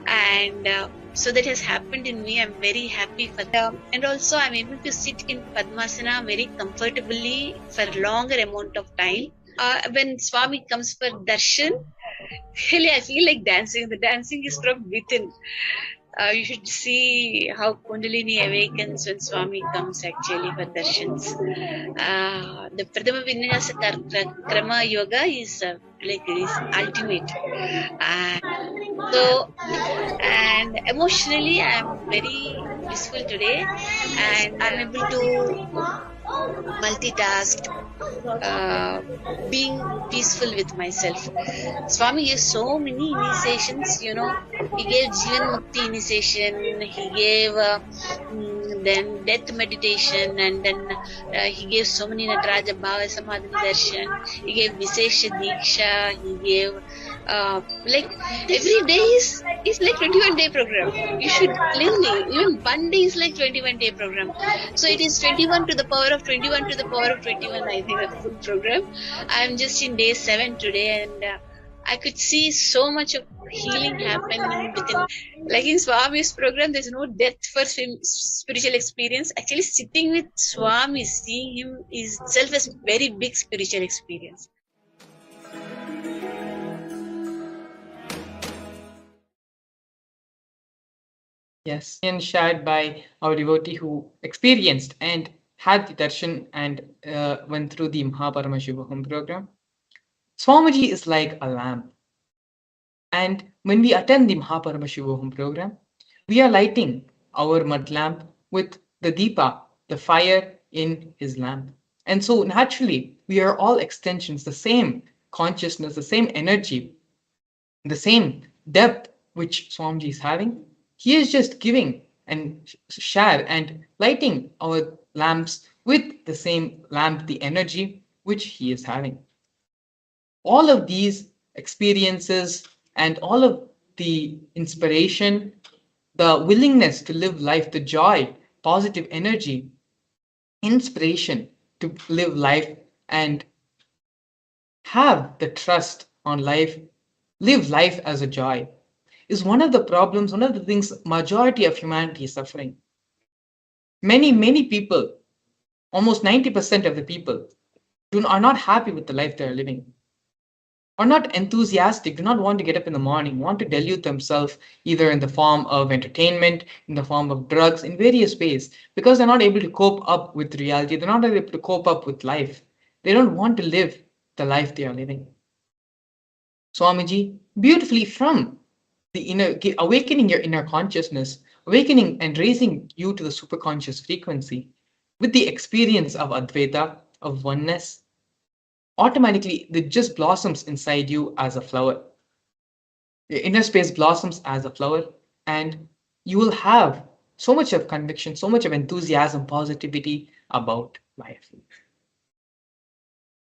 and so that has happened in me. I'm very happy for that, and also I'm able to sit in Padmasana very comfortably for a longer amount of time. When Swami comes for darshan, really I feel like dancing. The dancing is from within. You should see how Kundalini awakens when Swami comes actually for darshans. The Pradama Vinyasa Krama Yoga is is ultimate. And emotionally I'm very blissful today, and I'm able to multitask, being peaceful with myself. Swami gave so many initiations, you know. He gave Jivan Mukti initiation, he gave then death meditation, and then he gave so many Nataraja Bhava Samadhi Darshan, he gave Vishesha Diksha, he gave like every day is like 21-day program. You should believe me, even one day is like 21-day program. So it is 21 to the power of 21 to the power of 21, I think, a full program. I'm just in day 7 today, and I could see so much of healing happening within. Like in Swami's program, there's no depth for spiritual experience. Actually, sitting with Swami, seeing him is itself a very big spiritual experience. Yes, and shared by our devotee who experienced and had the darshan and went through the Paramashivam program. Swamiji is like a lamp. And when we attend the Paramashivam program, we are lighting our mud lamp with the deepa, the fire in his lamp. And so naturally, we are all extensions, the same consciousness, the same energy, the same depth which Swamiji is having. He is just giving and share and lighting our lamps with the same lamp, the energy which he is having. All of these experiences and all of the inspiration, the willingness to live life, the joy, positive energy, inspiration to live life and have the trust on life, live life as a joy. is one of the problems, one of the things majority of humanity is suffering. Many people, almost 90% of the people, are not happy with the life they are living, are not enthusiastic, do not want to get up in the morning, want to delude themselves either in the form of entertainment, in the form of drugs, in various ways, because they're not able to cope up with reality, they're not able to cope up with life. They don't want to live the life they are living. Swamiji, beautifully from the inner, awakening your inner consciousness, awakening and raising you to the superconscious frequency with the experience of Advaita, of oneness, automatically it just blossoms inside you as a flower. Your inner space blossoms as a flower, and you will have so much of conviction, so much of enthusiasm, positivity about life.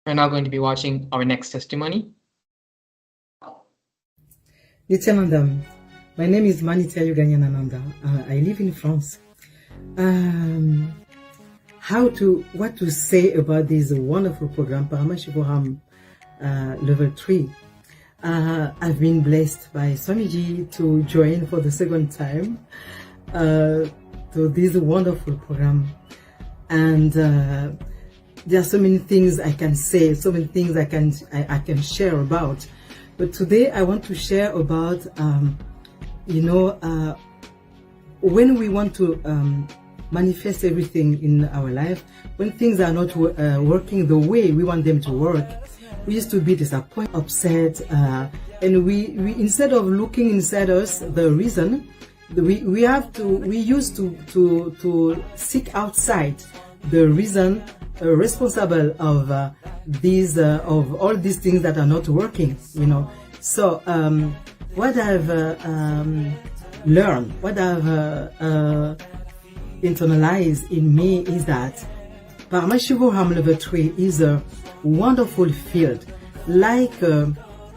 We're now going to be watching our next testimony. Nithyananda, my name is Manitya Yoganyananda. I live in France. What to say about this wonderful program, Paramashivam Level 3. I've been blessed by Swamiji to join for the second time to this wonderful program. And there are so many things I can say, so many things I can share about. But today I want to share about, when we want to manifest everything in our life, when things are not working the way we want them to work, we used to be disappointed, upset, and we instead of looking inside us the reason, we used to seek outside the reason responsible of of all these things that are not working. So what I've learned, what I've internalized in me is that Paramashivam Level 3 is a wonderful field, like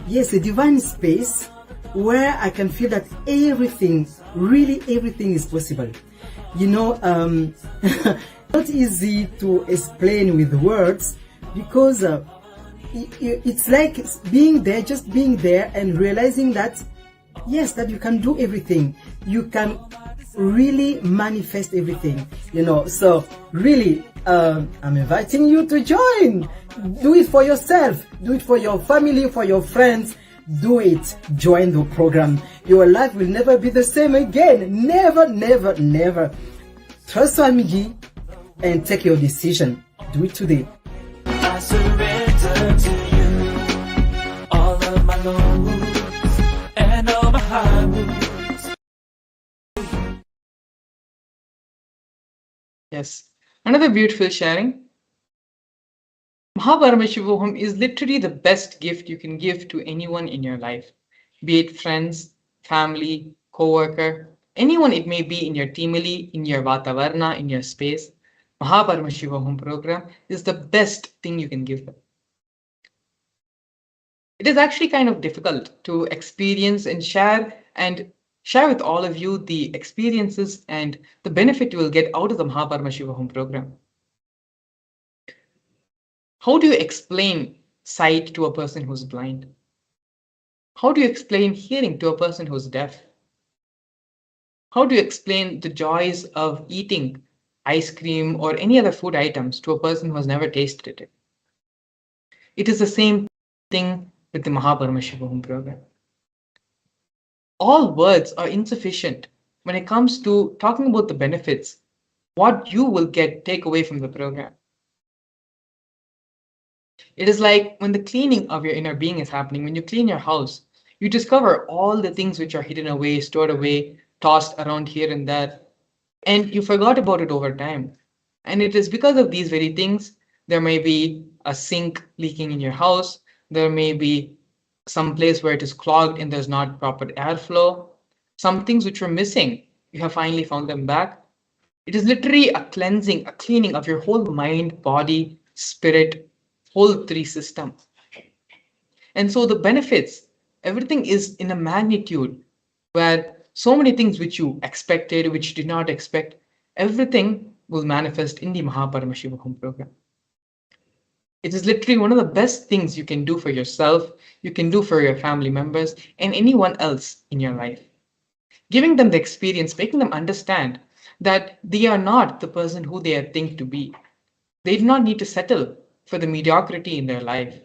yes, a divine space where I can feel that really everything is possible. Not easy to explain with words, because it's like being there, just being there and realizing that yes, that you can do everything, you can really manifest everything, so really I'm inviting you to join. Do it for yourself, do it for your family, for your friends. Do it. Join the program. Your life will never be the same again. Never, never, never. Trust Swamiji and take your decision. Do it today. I surrender to you all of my lows and all my highs. Yes, another beautiful sharing. Paramashivam is literally the best gift you can give to anyone in your life, be it friends, family, co-worker, anyone it may be in your teamily, in your vatavarna, in your space. Paramashivam program is the best thing you can give them. It is actually kind of difficult to experience and share with all of you the experiences and the benefit you will get out of the Paramashivam program. How do you explain sight to a person who's blind? How do you explain hearing to a person who's deaf? How do you explain the joys of eating ice cream or any other food items to a person who has never tasted it? It is the same thing with the Paramashivam program. All words are insufficient when it comes to talking about the benefits, what you will take away from the program. It is like when the cleaning of your inner being is happening, when you clean your house, you discover all the things which are hidden away, stored away, tossed around here and there, and you forgot about it over time. And it is because of these very things, there may be a sink leaking in your house, there may be some place where it is clogged and there's not proper airflow, some things which were missing, you have finally found them back. It is literally a cleansing, a cleaning of your whole mind, body, spirit, whole three system. And so the benefits, everything is in a magnitude where so many things which you expected, which you did not expect, everything will manifest in the Paramashivam program. It is literally one of the best things you can do for yourself, you can do for your family members, and anyone else in your life. Giving them the experience, making them understand that they are not the person who they think to be. They do not need to settle for the mediocrity in their life.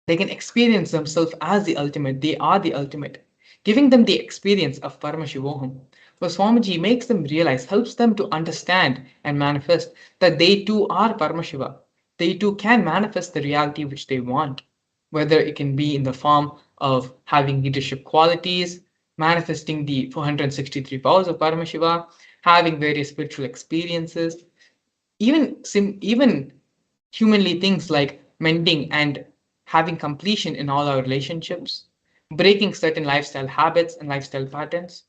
They can experience themselves as the ultimate. They are the ultimate. Giving them the experience of Paramashivoham. For Swamiji makes them realize, helps them to understand and manifest that they too are Paramashiva. They too can manifest the reality which they want, whether it can be in the form of having leadership qualities, manifesting the 463 powers of Paramashiva, having various spiritual experiences, even humanly things like mending and having completion in all our relationships, breaking certain lifestyle habits and lifestyle patterns.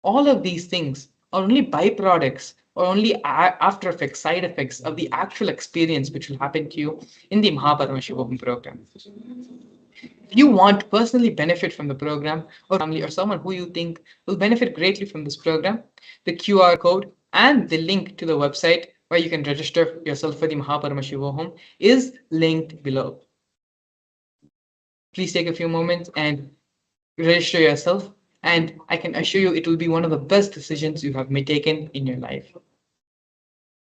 All of these things are only byproducts or only after effects, side effects of the actual experience which will happen to you in the Mahaparamashivam program. If you want to personally benefit from the program, or family or someone who you think will benefit greatly from this program, the QR code and the link to the website where you can register yourself for the Mahaparamashivam is linked below. Please take a few moments and register yourself, and I can assure you it will be one of the best decisions you have taken in your life.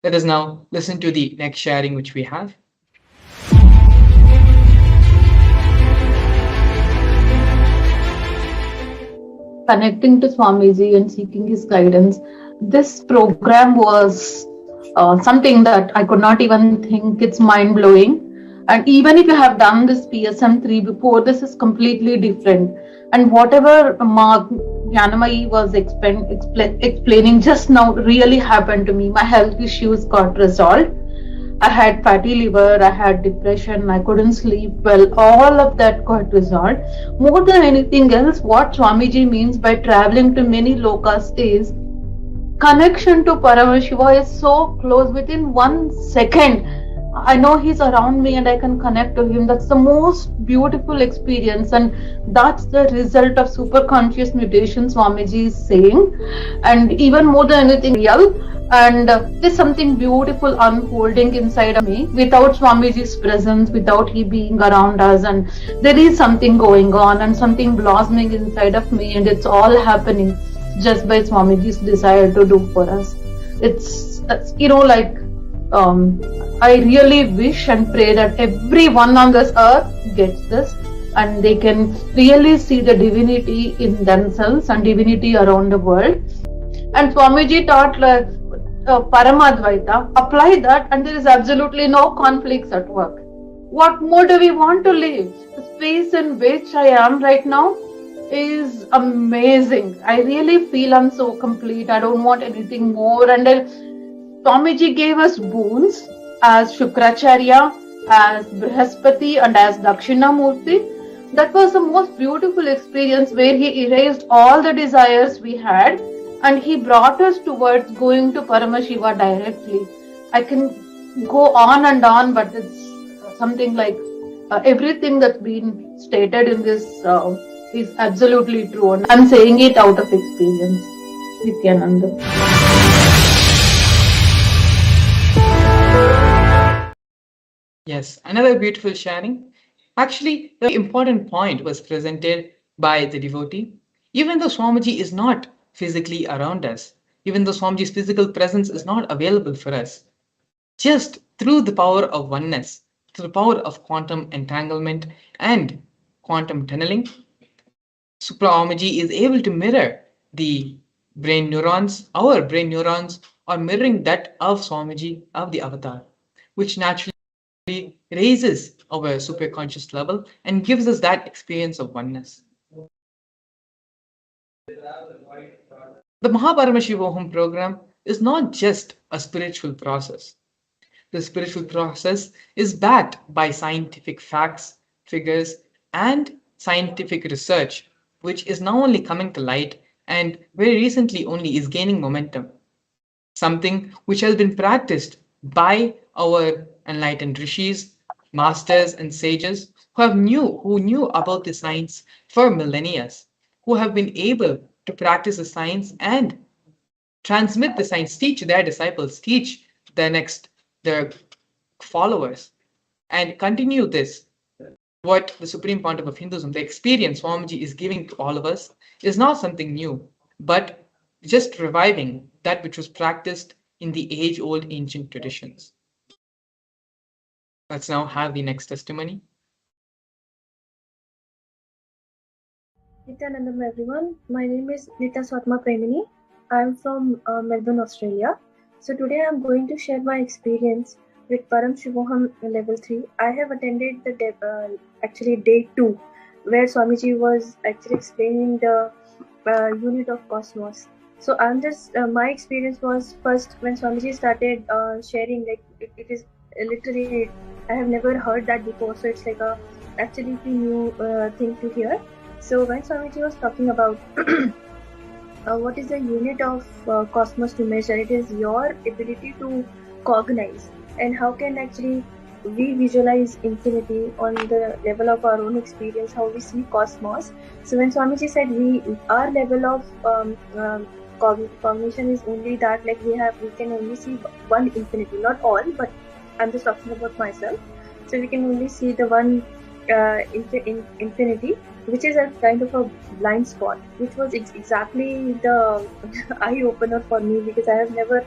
Let us now listen to the next sharing which we have. Connecting to Swamiji and seeking his guidance, this program was something that I could not even think. It's mind blowing. And even if you have done this PSM3 before, this is completely different. And whatever Mark Janamai was explaining just now really happened to me. My health issues got resolved. I had fatty liver, I had depression, I couldn't sleep well. All of that got resolved. More than anything else, what Swamiji means by traveling to many lokas is connection to Paramashiva is so close. Within 1 second, I know he's around me and I can connect to him. That's the most beautiful experience, and that's the result of super conscious meditation, Swamiji is saying. And even more than anything real, and there's something beautiful unfolding inside of me without Swamiji's presence, without he being around us, and there is something going on and something blossoming inside of me, and it's all happening just by Swamiji's desire to do for us. It's like I really wish and pray that everyone on this earth gets this, and they can really see the divinity in themselves and divinity around the world. And Swamiji taught Paramadvaita, apply that, and there is absolutely no conflicts at work. What more do we want to live? The space in which I am right now is amazing. I really feel I'm so complete. I don't want anything more. And then Swamiji gave us boons as Shukracharya, as Brihaspati, and as Dakshinamurti. That was the most beautiful experience where he erased all the desires we had and he brought us towards going to Paramashiva directly. I can go on and on, but it's something like everything that's been stated in this is absolutely true. And I'm saying it out of experience. Nithyananda. Yes, another beautiful sharing. Actually, the important point was presented by the devotee. Even though Swamiji is not physically around us, even though Swamiji's physical presence is not available for us, just through the power of oneness, through the power of quantum entanglement and quantum tunneling, Swamiji is able to mirror the brain neurons. Our brain neurons are mirroring that of Swamiji, of the avatar, which naturally raises our superconscious level and gives us that experience of oneness. The Mahaparamashivam program is not just a spiritual process. The spiritual process is backed by scientific facts, figures, and scientific research, which is now only coming to light and very recently only is gaining momentum. Something which has been practiced by our enlightened rishis, masters, and sages who knew about the science for millennia, who have been able to practice the science and transmit the science, teach their disciples, teach their followers. and continue this. What the Supreme Pontiff of Hinduism, the experience Swamiji is giving to all of us, is not something new, but just reviving that which was practiced in the age old ancient traditions. Let's now have the next testimony. Nithyanandam everyone, my name is Nitya Swatma Premini. I am from Melbourne, Australia. So today I am going to share my experience with Paramashivam level 3. I have attended the actually day 2 where Swamiji was actually explaining the unit of cosmos. So I'm just my experience was first when Swamiji started sharing, like it is literally I have never heard that before, so it's like a absolutely new thing to hear. So when Swamiji was talking about what is the unit of cosmos to measure, it is your ability to cognize, and how can actually we visualize infinity on the level of our own experience, how we see cosmos. So when Swamiji said our level of cognition is only that, like we can only see one infinity, not all, but I'm just talking about myself. So we can only see the one infinity, which is a kind of a blind spot, which was exactly the eye opener for me, because I have never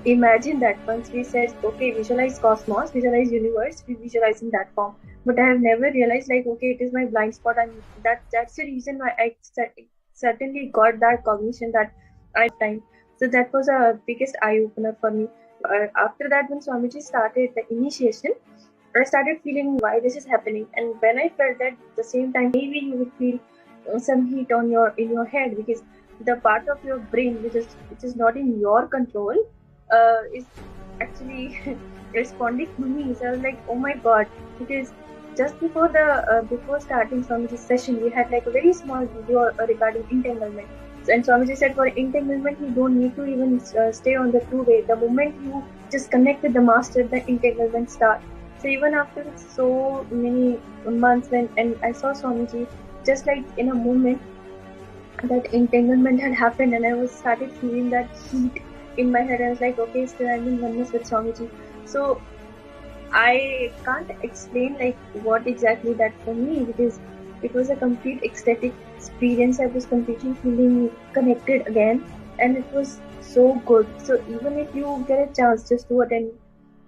imagined that. Once we said, okay, visualize cosmos, visualize universe, we visualize in that form. But I have never realized, like, okay, it is my blind spot, and that's the reason why I certainly got that cognition that I time. So that was a biggest eye opener for me. After that, when Swamiji started the initiation, I started feeling why this is happening, and when I felt that, at the same time, maybe you would feel some heat on in your head, because the part of your brain which is not in your control is actually responding to me. So I was like, oh my god, because just before before starting Swamiji's session, we had like a very small video regarding entanglement. And Swamiji said for entanglement, you don't need to even stay on the two-way. The moment you just connect with the master, the entanglement starts. So even after so many months, and I saw Swamiji, just like in a moment, that entanglement had happened, and I was started feeling that heat in my head. I was like, okay, still I'm in oneness with Swamiji. So I can't explain like what exactly that for me, because it was a complete ecstatic experience. I was completely feeling connected again, and it was so good. So even if you get a chance just to attend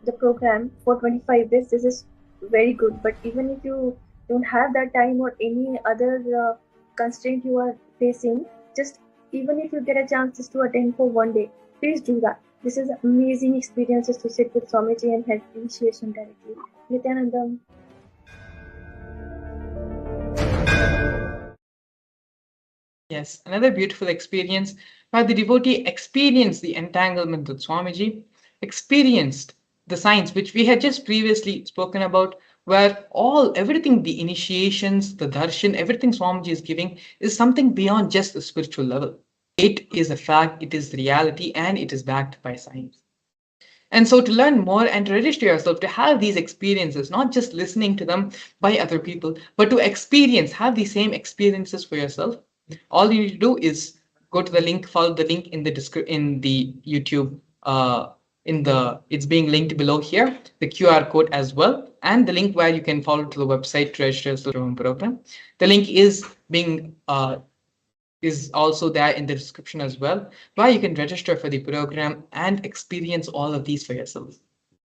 the program for 25 days, this is very good. But even if you don't have that time or any other constraint you are facing, just even if you get a chance just to attend for one day, please do that. This is amazing experiences to sit with Swamiji and have initiation directly. Nithyanandam. Yes, another beautiful experience where the devotee experienced the entanglement with Swamiji, experienced the science which we had just previously spoken about, where everything, the initiations, the darshan, everything Swamiji is giving is something beyond just the spiritual level. It is a fact, it is reality, and it is backed by science. And so to learn more and to register yourself, to have these experiences, not just listening to them by other people, but to experience, have the same experiences for yourself, all you need to do is go to the link, follow the link in the YouTube, it's being linked below here, the QR code as well, and the link where you can follow to the website to register yourself to the program. The link is also there in the description as well, where you can register for the program and experience all of these for yourself.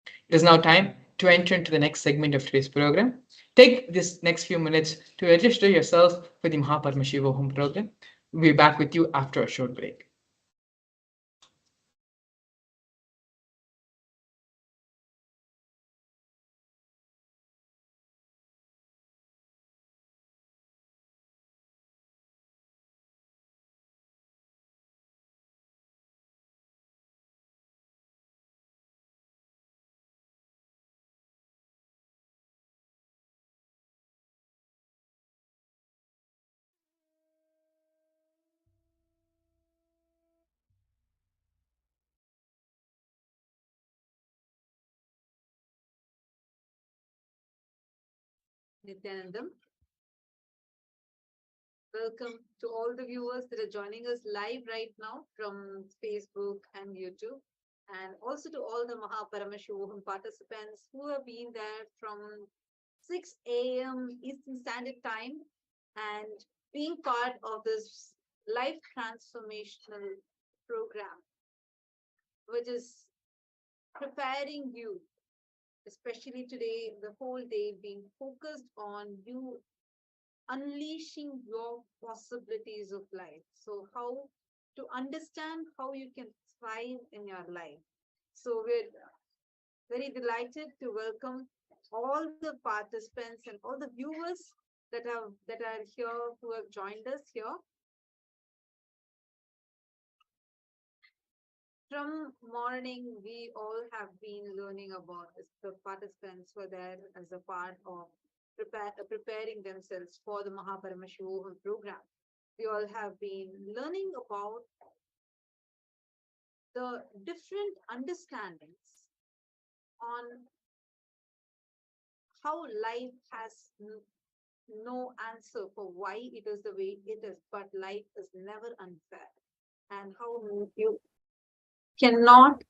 It is now time to enter into the next segment of today's program. Take this next few minutes to register yourself for the Paramashivam Home program. We'll be back with you after a short break. Nithyanandam. Welcome to all the viewers that are joining us live right now from Facebook and YouTube. and also to all the Paramashivam participants who have been there from 6 a.m. Eastern Standard Time and being part of this life transformational program, which is preparing you, especially today, the whole day being focused on you unleashing your possibilities of life. So, how to understand how you can thrive in your life. So, we're very delighted to welcome all the participants and all the viewers that are here who have joined us here. From morning, we all have been learning about this. The participants were there as a part of preparing themselves for the Paramashivam program. We all have been learning about the different understandings on how life has no answer for why it is the way it is, but life is never unfair, and how you cannot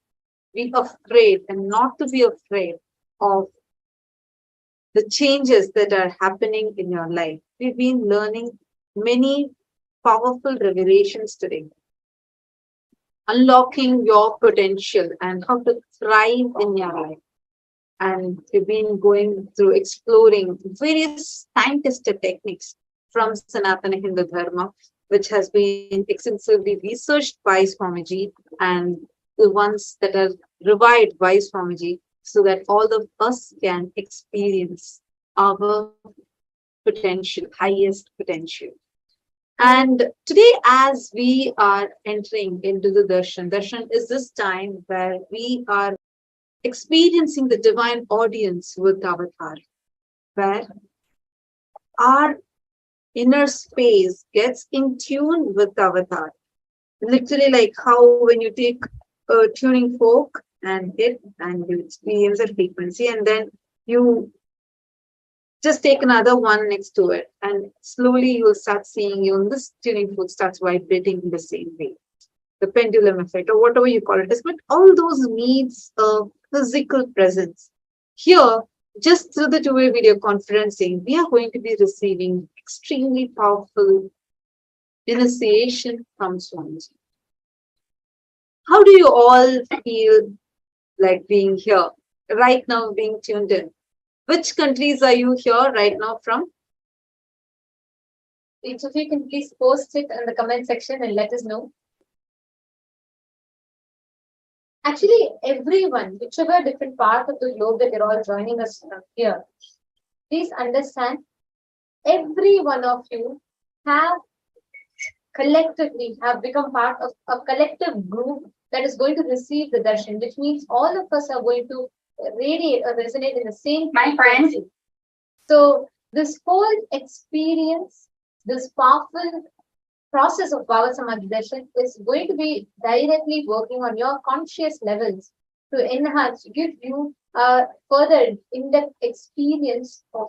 be afraid and not to be afraid of the changes that are happening in your life. We've been learning many powerful revelations today, unlocking your potential and how to thrive in your life. And we've been going through exploring various time-tested techniques from Sanatana Hindu Dharma, which has been extensively researched by Swamiji, and the ones that are revived by Swamiji, so that all of us can experience our potential, highest potential. And today, as we are entering into the Darshan, Darshan is this time where we are experiencing the divine audience with Avatar, where our inner space gets in tune with Avatar. Literally, like how when you take a tuning fork and hit and you experience a frequency, and then you just take another one next to it, and slowly you'll start seeing this tuning fork starts vibrating in the same way. The pendulum effect, or whatever you call it is, but all those needs a physical presence. Here, just through the two-way video conferencing, we are going to be receiving extremely powerful initiation from Swamiji. How do you all feel like being here right now, being tuned in? Which countries are you here right now from? Each of you can please post it in the comment section and let us know. Actually, everyone, whichever different part of the globe that you're all joining us from here, please understand, every one of you have collectively become part of a collective group that is going to receive the darshan, which means all of us are going to radiate or resonate in the same frequency. So this whole experience, this powerful process of Bhava Samadhi Darshan is going to be directly working on your conscious levels to enhance, give you a further in-depth experience of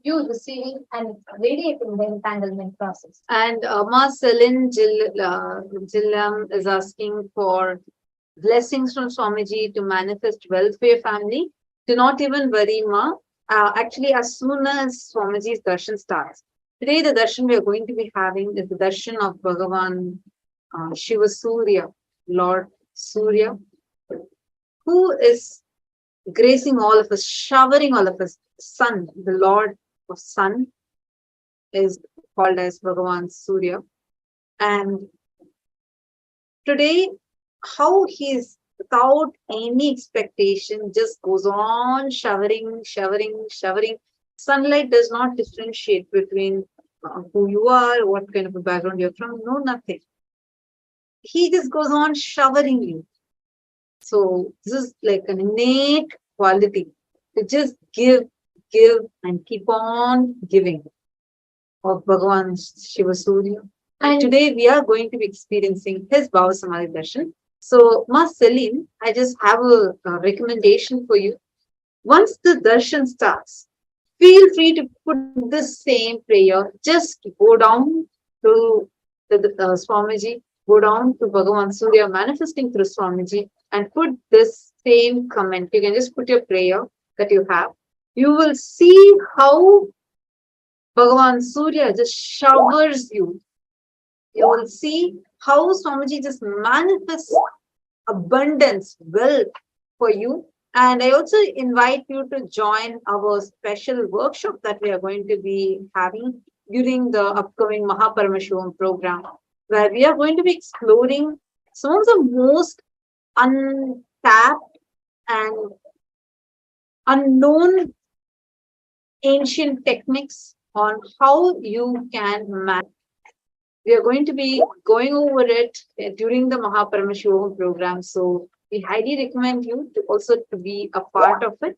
you receiving and radiating the entanglement process. And Ma Selin Jillam is asking for blessings from Swamiji to manifest wealth for your family. Do not even worry, Ma. Actually, as soon as Swamiji's darshan starts, today the darshan we are going to be having is the darshan of Bhagavan Shiva Surya, Lord Surya, who is gracing all of us, showering all of us. Sun, the Lord of Sun, is called as Bhagavan Surya. And today, how he is without any expectation, just goes on showering. Sunlight does not differentiate between who you are, what kind of a background you're from, no, nothing. He just goes on showering you. So this is like an innate quality to just give and keep on giving of Bhagavan Shiva Surya. And today we are going to be experiencing his Bhava Samadhi Darshan. So, Ma Celine, I just have a recommendation for you. Once the darshan starts, feel free to put the same prayer. Just go down to the Swamiji, go down to Bhagavan Surya manifesting through Swamiji and put this same comment. You can just put your prayer that you have. You will see how Bhagavan Surya just showers you. You will see how Swamiji just manifests abundance, wealth for you. And I also invite you to join our special workshop that we are going to be having during the upcoming Paramashivam program, where we are going to be exploring some of the most untapped and unknown ancient techniques on how you can manage. We are going to be going over it during the Paramashivam program. So we highly recommend you to also to be a part of it.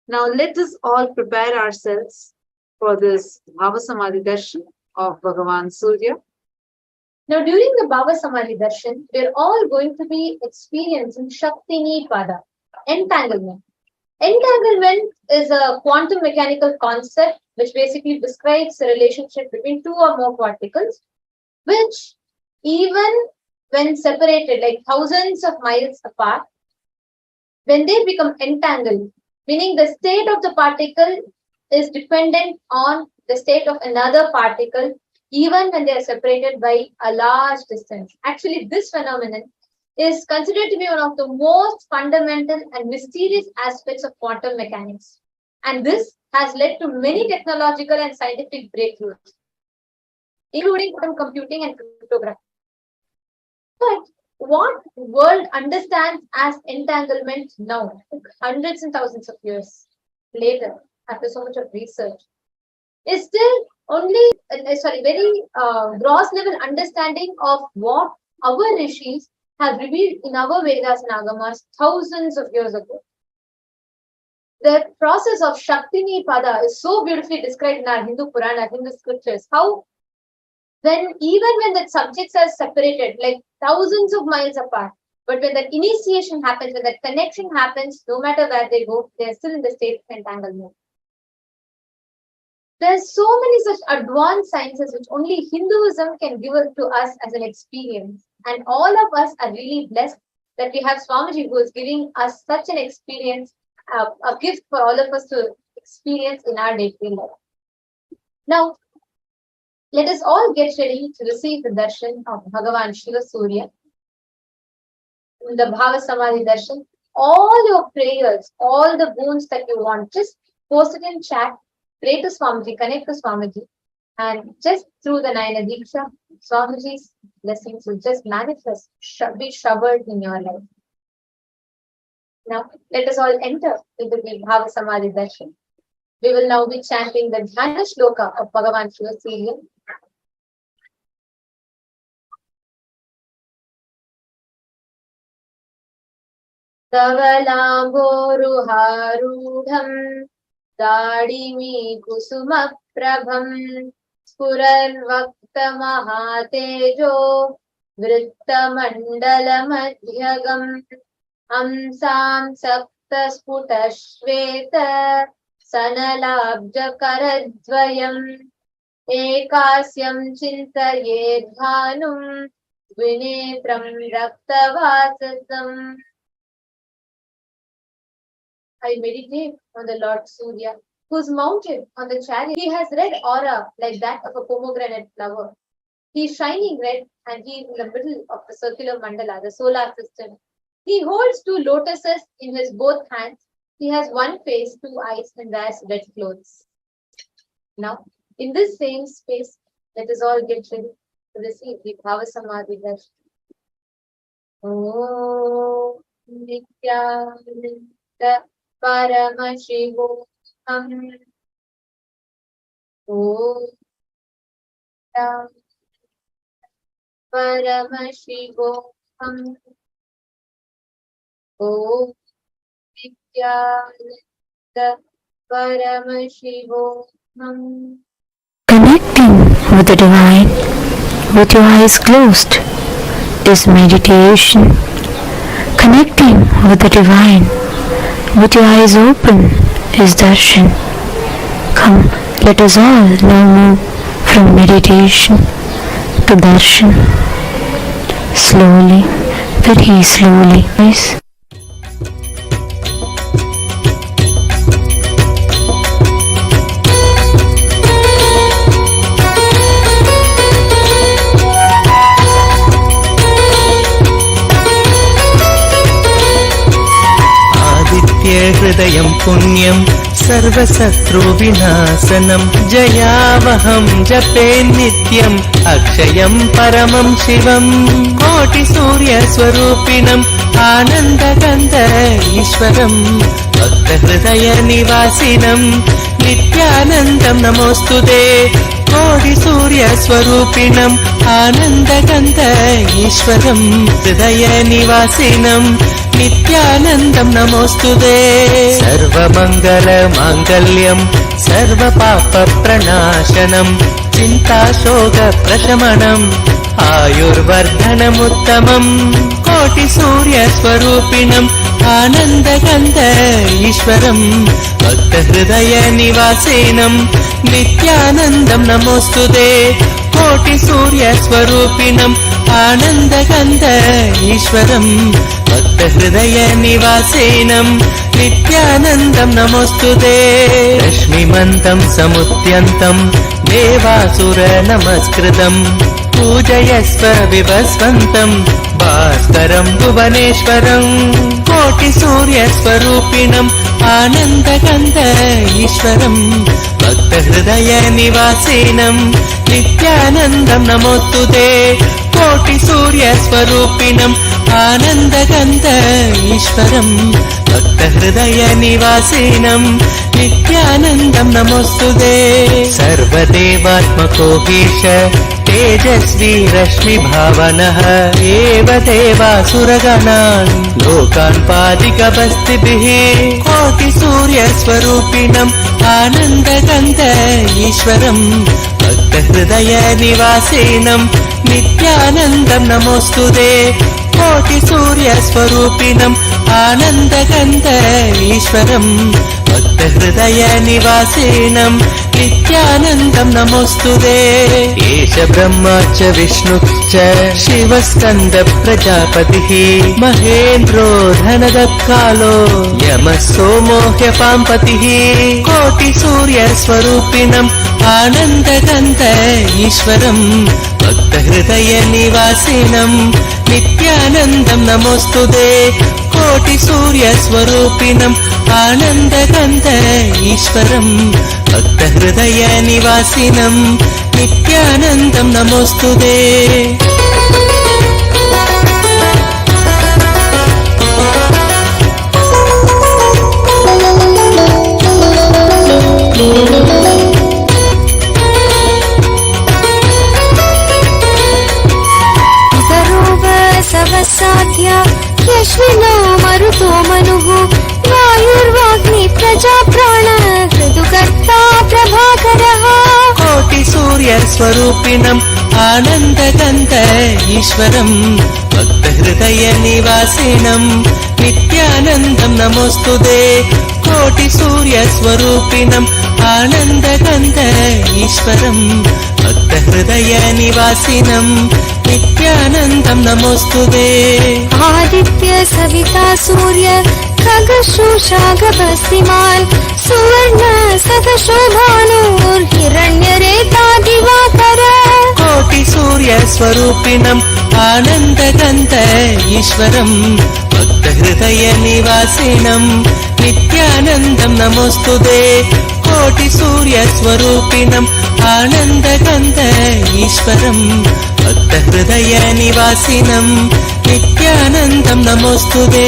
Now let us all prepare ourselves for this Bhava Samadhi Darshan of Bhagavan Surya. Now during the Bhava Samadhi Darshan, we're all going to be experiencing Shaktini Pada, entanglement. Entanglement is a quantum mechanical concept which basically describes the relationship between two or more particles, which even when separated like thousands of miles apart, when they become entangled, meaning the state of the particle is dependent on the state of another particle, even when they are separated by a large distance. Actually, this phenomenon is considered to be one of the most fundamental and mysterious aspects of quantum mechanics. And this has led to many technological and scientific breakthroughs, including quantum computing and cryptography. But what world understands as entanglement now, hundreds and thousands of years later, after so much of research, is still only very gross level understanding of what our rishis have revealed in our Vedas and Agamas thousands of years ago. The process of Shaktini Pada is so beautifully described in our Hindu Purana, Hindu scriptures, how even when the subjects are separated, like thousands of miles apart, but when that initiation happens, when that connection happens, no matter where they go, they are still in the state of entanglement. There's so many such advanced sciences which only Hinduism can give to us as an experience. And all of us are really blessed that we have Swamiji who is giving us such an experience, a gift for all of us to experience in our day-to-day life. Now, let us all get ready to receive the darshan of Bhagavan Shiva Surya. In the Bhava Samadhi darshan, all your prayers, all the boons that you want, just post it in chat, pray to Swamiji, connect to Swamiji, and just through the Nayana Diksha, Swamiji's blessings will just manifest, be showered in your life. Now, let us all enter into the Bhava Samadhi darshan. We will now be chanting the Dhyana Shloka of Bhagavan Shiva Surya. Tavalamboruharudham Dadimi Kusumaprabham Spurarvakta Mahatejo Vritta Madhyagam Amsam Sakta Sputashveta Sanalabja Karadvayam Ekasyam Chintayed Bhanum Vinetram Raktavasasam. I meditate on the Lord Surya, who is mounted on the chariot. He has red aura like that of a pomegranate flower. He is shining red and he is in the middle of the circular mandala, the solar system. He holds two lotuses in his both hands. He has one face, two eyes, and wears red clothes. Now, in this same space, let us all get ready to receive the Bhava Samadhi darshan. Om Nithyananda Paramashivam. Om Paramashivam. Om Nithyananda Paramashivam. Connecting with the divine with your eyes closed is meditation. Connecting with the divine with your eyes open is darshan. Come, let us all now move from meditation to darshan. Slowly, very slowly. हृदयं पुण्यं सर्वशत्रुविनाशनं जयावहं जपे नित्यम् अक्षयं परमं शिवं कोटिसूर्यस्वरूपिणम् आनन्दगन्ध ईश्वरं भक्तहृदयनिवासिनं नित्यानन्दं नमोऽस्तुते कोटिसूर्यस्वरूपिणम् आनन्दगन्ध ईश्वरं हृदयनिवासिनं नित्यानन्दं नमोऽस्तुते सर्वमङ्गलमाङ्गल्यं सर्वपापप्रणाशनं चिन्ताशोकप्रशमनम् आयुर्वर्धनमुत्तमम् कोटिसूर्यस्वरूपिणम् आनन्दगन्ध ईश्वरं भक्तहृदयनिवासिनं नित्यानन्दं नमोऽस्तुते कोटिसूर्यस्वरूपिणम् आनन्दगन्ध ईश्वरं भक्तहृदयनिवासिनं नित्यानन्दं नमोऽस्तुते रश्मिमन्तं समुद्यन्तं देवासुरनमस्कृतं पूजयस्व विभस्वन्तं भास्करं भुवनेश्वरं कोटिसूर्यस्वरूपिणम् आनन्दगन्ध ईश्वरं भक्तहृदयनिवासिनं नित्यानन्दं नमोऽस्तुते कोटिसूर्यस्वरूपिणम् आनन्दगन्ध ईश्वरं भक्तहृदयनिवासिनं नित्यानन्दं नमोऽस्तुते सर्वदेवात्मको ईश तेजस्वी रश्मिभावनः एव देवासुरगणान् लोकान् पादिकवस्तिभिः कोटिसूर्यस्वरूपिणम् आनन्दगन्ध ईश्वरं भक्तहृदयनिवासिनं नित्यानन्दं नमोऽस्तुते कोटिसूर्यस्वरूपिणम् आनन्दगन्ध ईश्वरं भक्तहृदयनिवासिनं नित्यानन्दं नमोऽस्तुते एष ब्रह्मा च विष्णुश्च शिवस्कन्द प्रजापतिः महेन्द्रो धनदत्कालो यमः सोमो ह्यपाम्पतिः कोटिसूर्यस्वरूपिणम् आनन्दगन्ध ईश्वरं भक्तहृदयनिवासिनं नित्यानन्दं नमोऽस्तुते कोटिसूर्यस्वरूपिणम् आनन्दगन्ध ईश्वरं भक्तहृदयनिवासिनं नित्यानन्दं नमोऽस्तुते सवसाध्या यश्विनो मरुतो मनुः वायुर्वाग्नि प्रजा प्राण ऋतुकर्ता प्रभाकरः कोटिसूर्यस्वरूपिणम् आनन्दगन्ध ईश्वरं भक्तहृदयनिवासिनं नित्यानन्दं नमोऽस्तुते कोटिसूर्यस्वरूपिणम् आनन्दगन्ध ईश्वरं भक्तहृदयनिवासिनं नित्यानन्दं नमोऽस्तुते आदित्य सविता सूर्य खगशोषा गभस्तिमान् सुवर्ण सदशोभानुर्हिरण्यरेता दिवाकर कोटिसूर्यस्वरूपिणम् आनन्दगन्ध ईश्वरं भक्तहृदयनिवासिनं नित्यानन्दं नमोऽस्तुते कोटिसूर्यस्वरूपिणम् आनन्दगन्ध ईश्वरं भक्तहृदयनिवासिनं नित्यानन्दं नमोऽस्तुते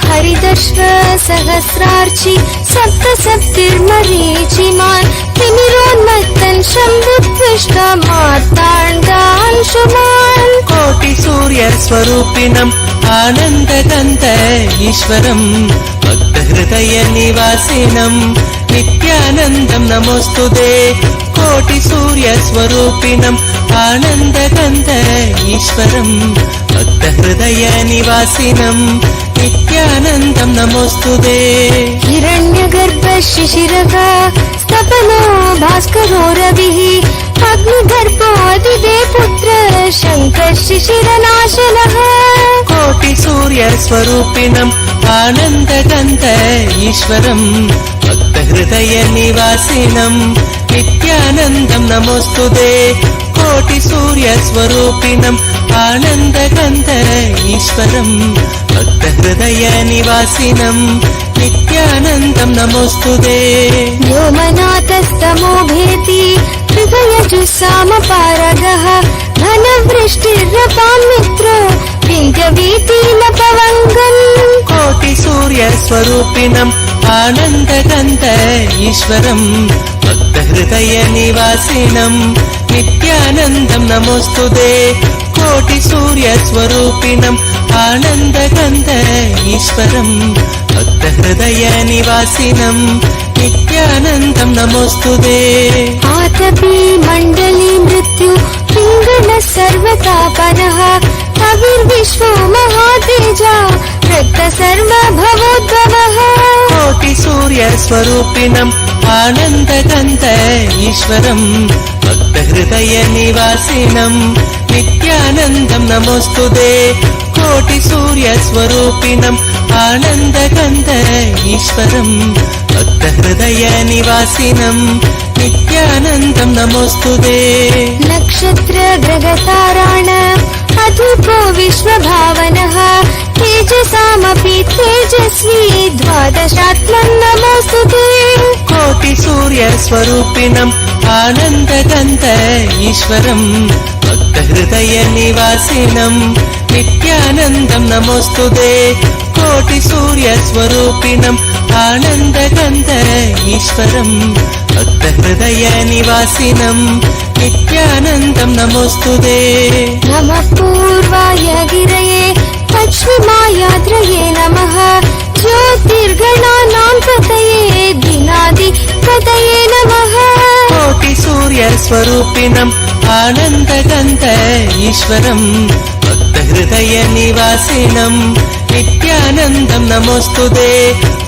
हरिदश्व सहस्रार्चि सप्तसप्तिर्मरीचिमान् तिमिरोन्मत्तन् शम्भुत्विष्ट मार्ताण्डांशुमान् कोटिसूर्यस्वरूपिणम् आनन्दगन्ध ईश्वरं भक्तहृदयनिवासिनं नित्यानन्दं नमोऽस्तुते कोटिसूर्यस्वरूपिणम् आनन्दगन्ध ईश्वरं भक्तहृदयनिवासिनं नित्यानन्दं नमोऽस्तुते हिरण्यगर्भ शिशिरः स्तपनो भास्करो रविः अग्निगर्भोऽदिते पुत्र शङ्खशिशिरनाशनः कोटिसूर्यस्वरूपिणम् आनन्दगन्ध ईश्वरम् भक्तहृदयनिवासिनम् नित्यानन्दं नमोऽस्तुते कोटिसूर्यस्वरूपिणम् आनन्दगन्ध ईश्वरम् भक्तहृदयनिवासिनम् नित्यानन्दं नमोऽस्तुते व्योमनाथस्तमो भेति हृदयजुस्सामपारगः घनवृष्टिरपां मित्रो विन्ध्यवीतीलपवङ्गम् कोटिसूर्यस्वरूपिणम् आनन्दगन्ध ईश्वरम् भक्तहृदयनिवासिनम् नित्यानन्दं नमोऽस्तुते कोटिसूर्यस्वरूपिणम् आनन्दगन्ध ईश्वरम् भक्तहृदयनिवासिनम् नित्यानन्दं नमोऽस्तुते आतपी मण्डली मृत्यु पिङ्गल सर्वतापनः कविर्विश्वो महातेजा रक्त सर्वभवोद्भवः कोटिसूर्यस्वरूपिणम् आनन्दगन्ध ईश्वरम् भक्तहृदयनिवासिनम् नित्यानन्दं नमोऽस्तुते कोटिसूर्यस्वरूपिणम् आनन्दगन्ध ईश्वरम् भक्तहृदयनिवासिनम् नित्यानन्दं नमोऽस्तुते नक्षत्रग्रहताराण अधूपो विश्वभावनः तेजसामपि तेजस्वी द्वादशात्मन् नमोऽस्तुते कोटिसूर्यस्वरूपिणम् आनन्दगन्ध ईश्वरम् भक्तहृदयनिवासिनम् नित्यानन्दं नमोऽस्तुते कोटिसूर्यस्वरूपिणम् आनन्दगन्ध ईश्वरम् भक्तहृदयनिवासिनम् नित्यानन्दं नमोऽस्तुते नमः पूर्वाय गिरये पश्चिमायाद्रये नमः ज्योतिर्गणानां पतये दिनादिपतये नमः कोटिसूर्यस्वरूपिणम् आनन्दगन्ध ईश्वरम् भक्तहृदयनिवासिनम् नित्यानन्दं नमोऽस्तुते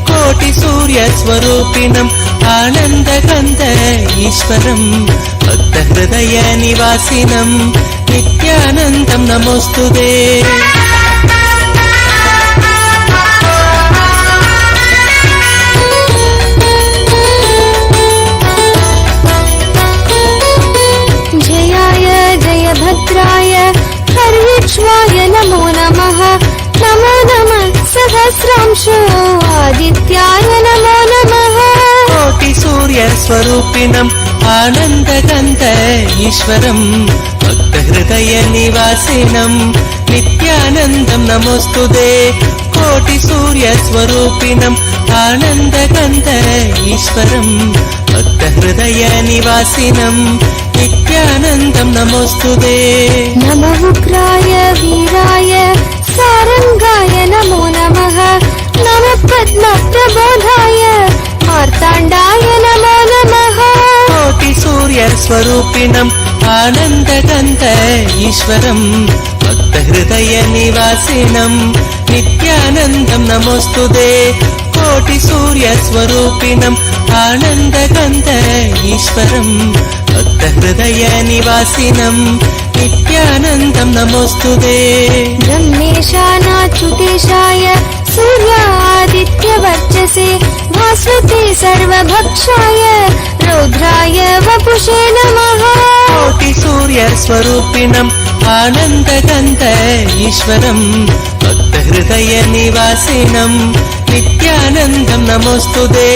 कोटिसूर्यस्वरूपिणम् आनन्दगन्ध ईश्वरम् भक्तहृदयनिवासिनम् नित्यानन्दं नमोऽस्तुते जयाय जयभद्राय हर्यक्ष्वाय नमो नमः नमो नमः सहस्रांशो आदित्याय नमो नमः कोटिसूर्यस्वरूपिणम् आनन्दगन्ध ईश्वरम् भक्तहृदयनिवासिनम् नित्यानन्दं नमोऽस्तुते कोटिसूर्यस्वरूपिणम् आनन्दगन्ध ईश्वरम् भक्तहृदयनिवासिनम् नित्यानन्दं नमोऽस्तुते नमः उग्राय वीराय सारङ्गाय नमो नमः नमः पद्मप्रबोधाय मार्ताण्डाय नमो नमः कोटिसूर्यस्वरूपिणम् आनन्दगन्ध ईश्वरम् भक्तहृदयनिवासिनम् नित्यानन्दं नमोऽस्तुते कोटिसूर्यस्वरूपिणम् आनन्दगन्ध ईश्वरम् भक्तहृदयनिवासिनम् नित्यानन्दं नमोऽस्तुते ब्रह्मेशानाच्युतेशाय सूर्यादित्यवर्चसे भास्वते सर्वभक्षाय रौद्राय वपुषे नमः कोटिसूर्यस्वरूपिणम् आनन्दगन्ध ईश्वरम् भक्तहृदयनिवासिनम् नित्यानन्दं नमोऽस्तुते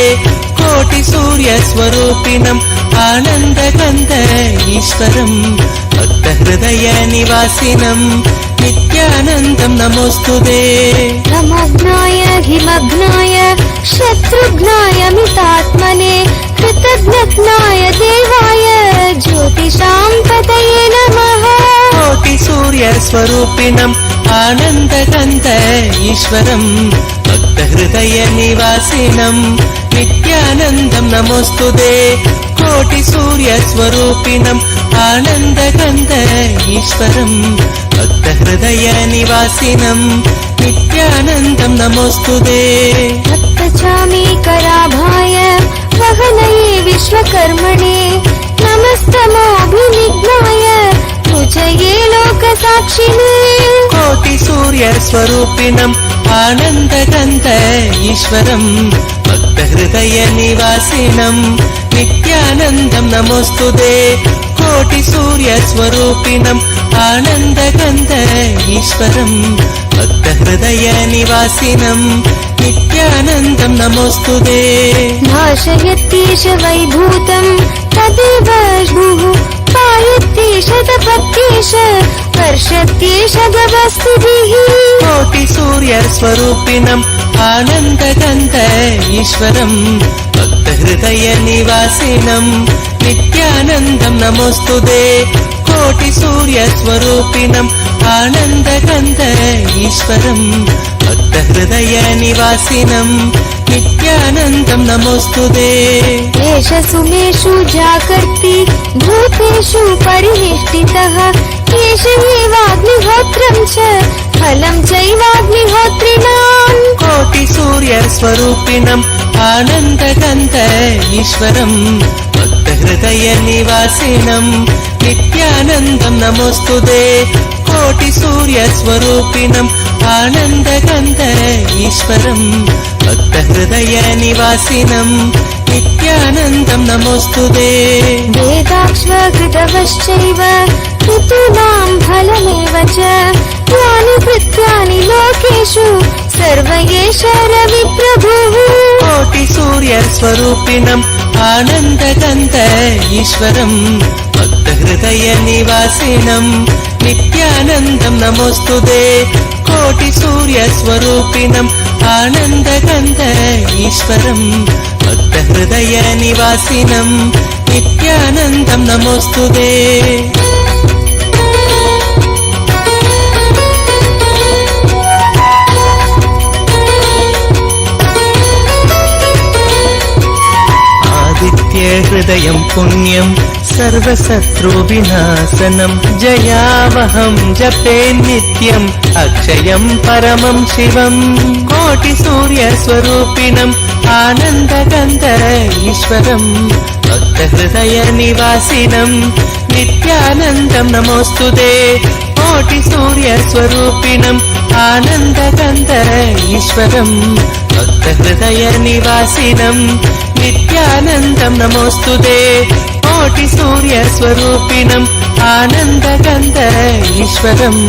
कोटिसूर्यस्वरूपिणम् आनन्दगन्ध ईश्वरम् भक्तहृदयनिवासिनम् नित्यानन्दं नमोऽस्तुते नमग्नाय हिमग्नाय शत्रुघ्नाय मितात्मने कृतज्ञज्ञाय देवाय ज्योतिषां पतये नमः कोटिसूर्यस्वरूपिणम् आनन्दगन्ध ईश्वरम् भक्तहृदयनिवासिनम् नित्यानन्दं नमोऽस्तुते कोटिसूर्यस्वरूपिणम् आनन्दगन्ध ईश्वरम् भक्तहृदयनिवासिनम् नित्यानन्दं नमोऽस्तुते रक्तचामीकराभाय वहनये विश्वकर्मणे नमस्तमोऽभिनिघ्नाय पूजये लोक सूर्यस्वरूपिणम् आनन्दगन्ध ईश्वरम् भक्तहृदयनिवासिनम् नित्यानन्दं नमोऽस्तुते कोटिसूर्यस्वरूपिणम् आनन्दगन्ध ईश्वरम् भक्तहृदयनिवासिनम् नित्यानन्दं नमोऽस्तुते भाषयत्येष वैभूतं तदेव भुः पायत्येष तपत्येष वर्षत्येष गवस्तुभिः कोटिसूर्यस्वरूपिणम् आनन्दगन्ध ईश्वरम् भक्तहृदयनिवासिनम् नित्यानन्दं नमोऽस्तुते कोटिसूर्यस्वरूपिणम् आनन्दगन्ध ईश्वरम् भक्तहृदयनिवासिनम् नित्यानन्दं नमोऽस्तुते एष सुमेषु जागर्ति भूतेषु परिनिष्ठितः एष एवाग्निहोत्रं च फलं चैवाग्निहोत्रिणाम् कोटिसूर्यस्वरूपिणम् आनन्दगन्ध ईश्वरम् भक्तहृदयनिवासिनम् नित्यानन्दं नमोऽस्तुते कोटिसूर्यस्वरूपिणम् आनन्दगन्ध ईश्वरम् भक्तहृदयनिवासिनम् नित्यानन्दं नमोऽस्तुते वेदाक्ष्वकृतवश्चैव ऋतूनां फलमेव च यानि कृत्यानि लोकेषु सर्व एष रविप्रभुः कोटिसूर्यस्वरूपिणम् आनन्दगन्ध ईश्वरम् भक्तहृदयनिवासिनम् नित्यानन्दं नमोऽस्तुते कोटिसूर्यस्वरूपिणम् आनन्दगन्ध ईश्वरम् भक्तहृदयनिवासिनम् नित्यानन्दं नमोऽस्तुते हृदयं पुण्यं सर्वशत्रुविनाशनं जयावहं जपे नित्यम् अक्षयं परमं शिवम् कोटिसूर्यस्वरूपिणम् आनन्दगन्ध ईश्वरम् भक्तहृदयनिवासिनम् नित्यानन्दं नमोऽस्तुते कोटिसूर्यस्वरूपिणम् आनन्दगन्ध ईश्वरम् भक्तहृदयनिवासिनम् नित्यानन्दं नमोऽस्तुते कोटिसूर्यस्वरूपिणम् आनन्दगन्ध ईश्वरम्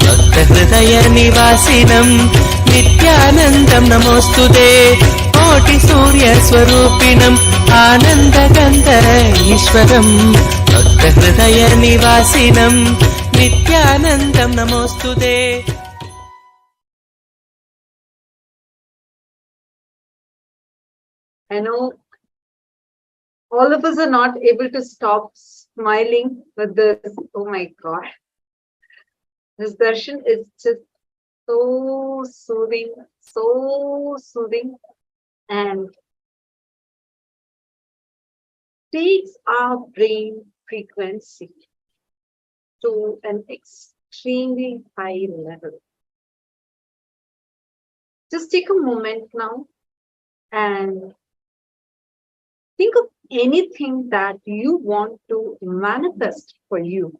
भक्तहृदयनिवासिनम् नित्यानन्दं नमोऽस्तुते कोटिसूर्यस्वरूपिणम् आनन्दगन्ध ईश्वरम् भक्तहृदयनिवासिनम् नित्यानन्दं नमोऽस्तुते I know all of us are not able to stop smiling with this. Oh my God. This darshan is just so soothing, and takes our brain frequency to an extremely high level. Just take a moment now and think of anything that you want to manifest for you.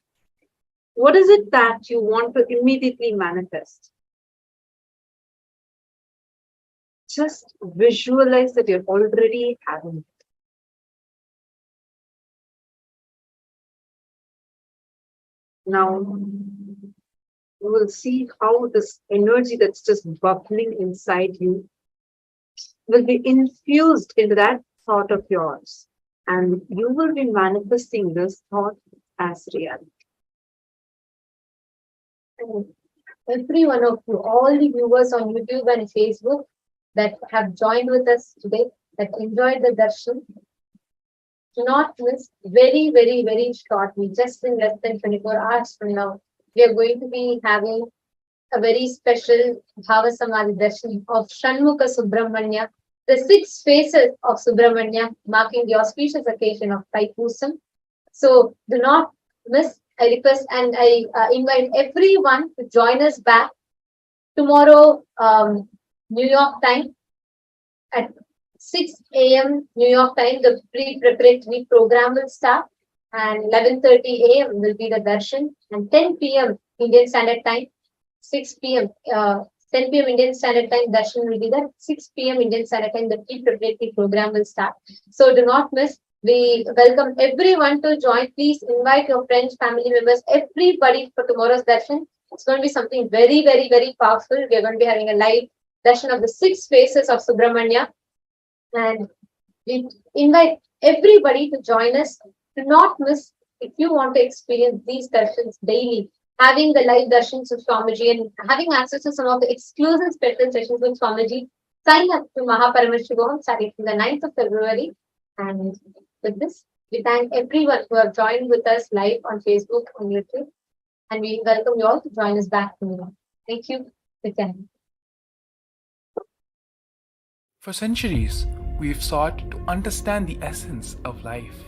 What is it that you want to immediately manifest? Just visualize that you're already having it. Now, you will see how this energy that's just bubbling inside you will be infused into that thought of yours, and you will be manifesting this thought as reality. And every one of you, all the viewers on YouTube and Facebook that have joined with us today, that enjoyed the darshan, do not miss very, very, very shortly, just in less than 24 hours from now, we are going to be having a very special Bhava Samadhi darshan of Shanmukha Subramanya, the 6 faces of Subramanya, marking the auspicious occasion of Thaipusam. So do not miss. I request and I invite everyone to join us back tomorrow, New York time, at 6 a.m. New York time. The pre-preparatory program will start, and 11:30 a.m. will be the darshan, and 10 p.m. Indian Standard Time 6 p.m. 10 p.m. Indian Standard Time, Darshan will be there. 6 p.m. Indian Standard Time, the pre-preparatory program will start. So do not miss. We welcome everyone to join. Please invite your friends, family members, everybody for tomorrow's darshan. It's going to be something very, very, very powerful. We are going to be having a live darshan of the 6 faces of Subramanya. And we invite everybody to join us. Do not miss if you want to experience these darshans daily. Having the live darshans of Swamiji and having access to some of the exclusive special sessions with Swamiji, sign up to Paramashivam starting from the 9th of February. And with this, we thank everyone who have joined with us live on Facebook and YouTube. And we welcome you all to join us back tomorrow. Thank you. Nithyananda. For centuries, we've sought to understand the essence of life.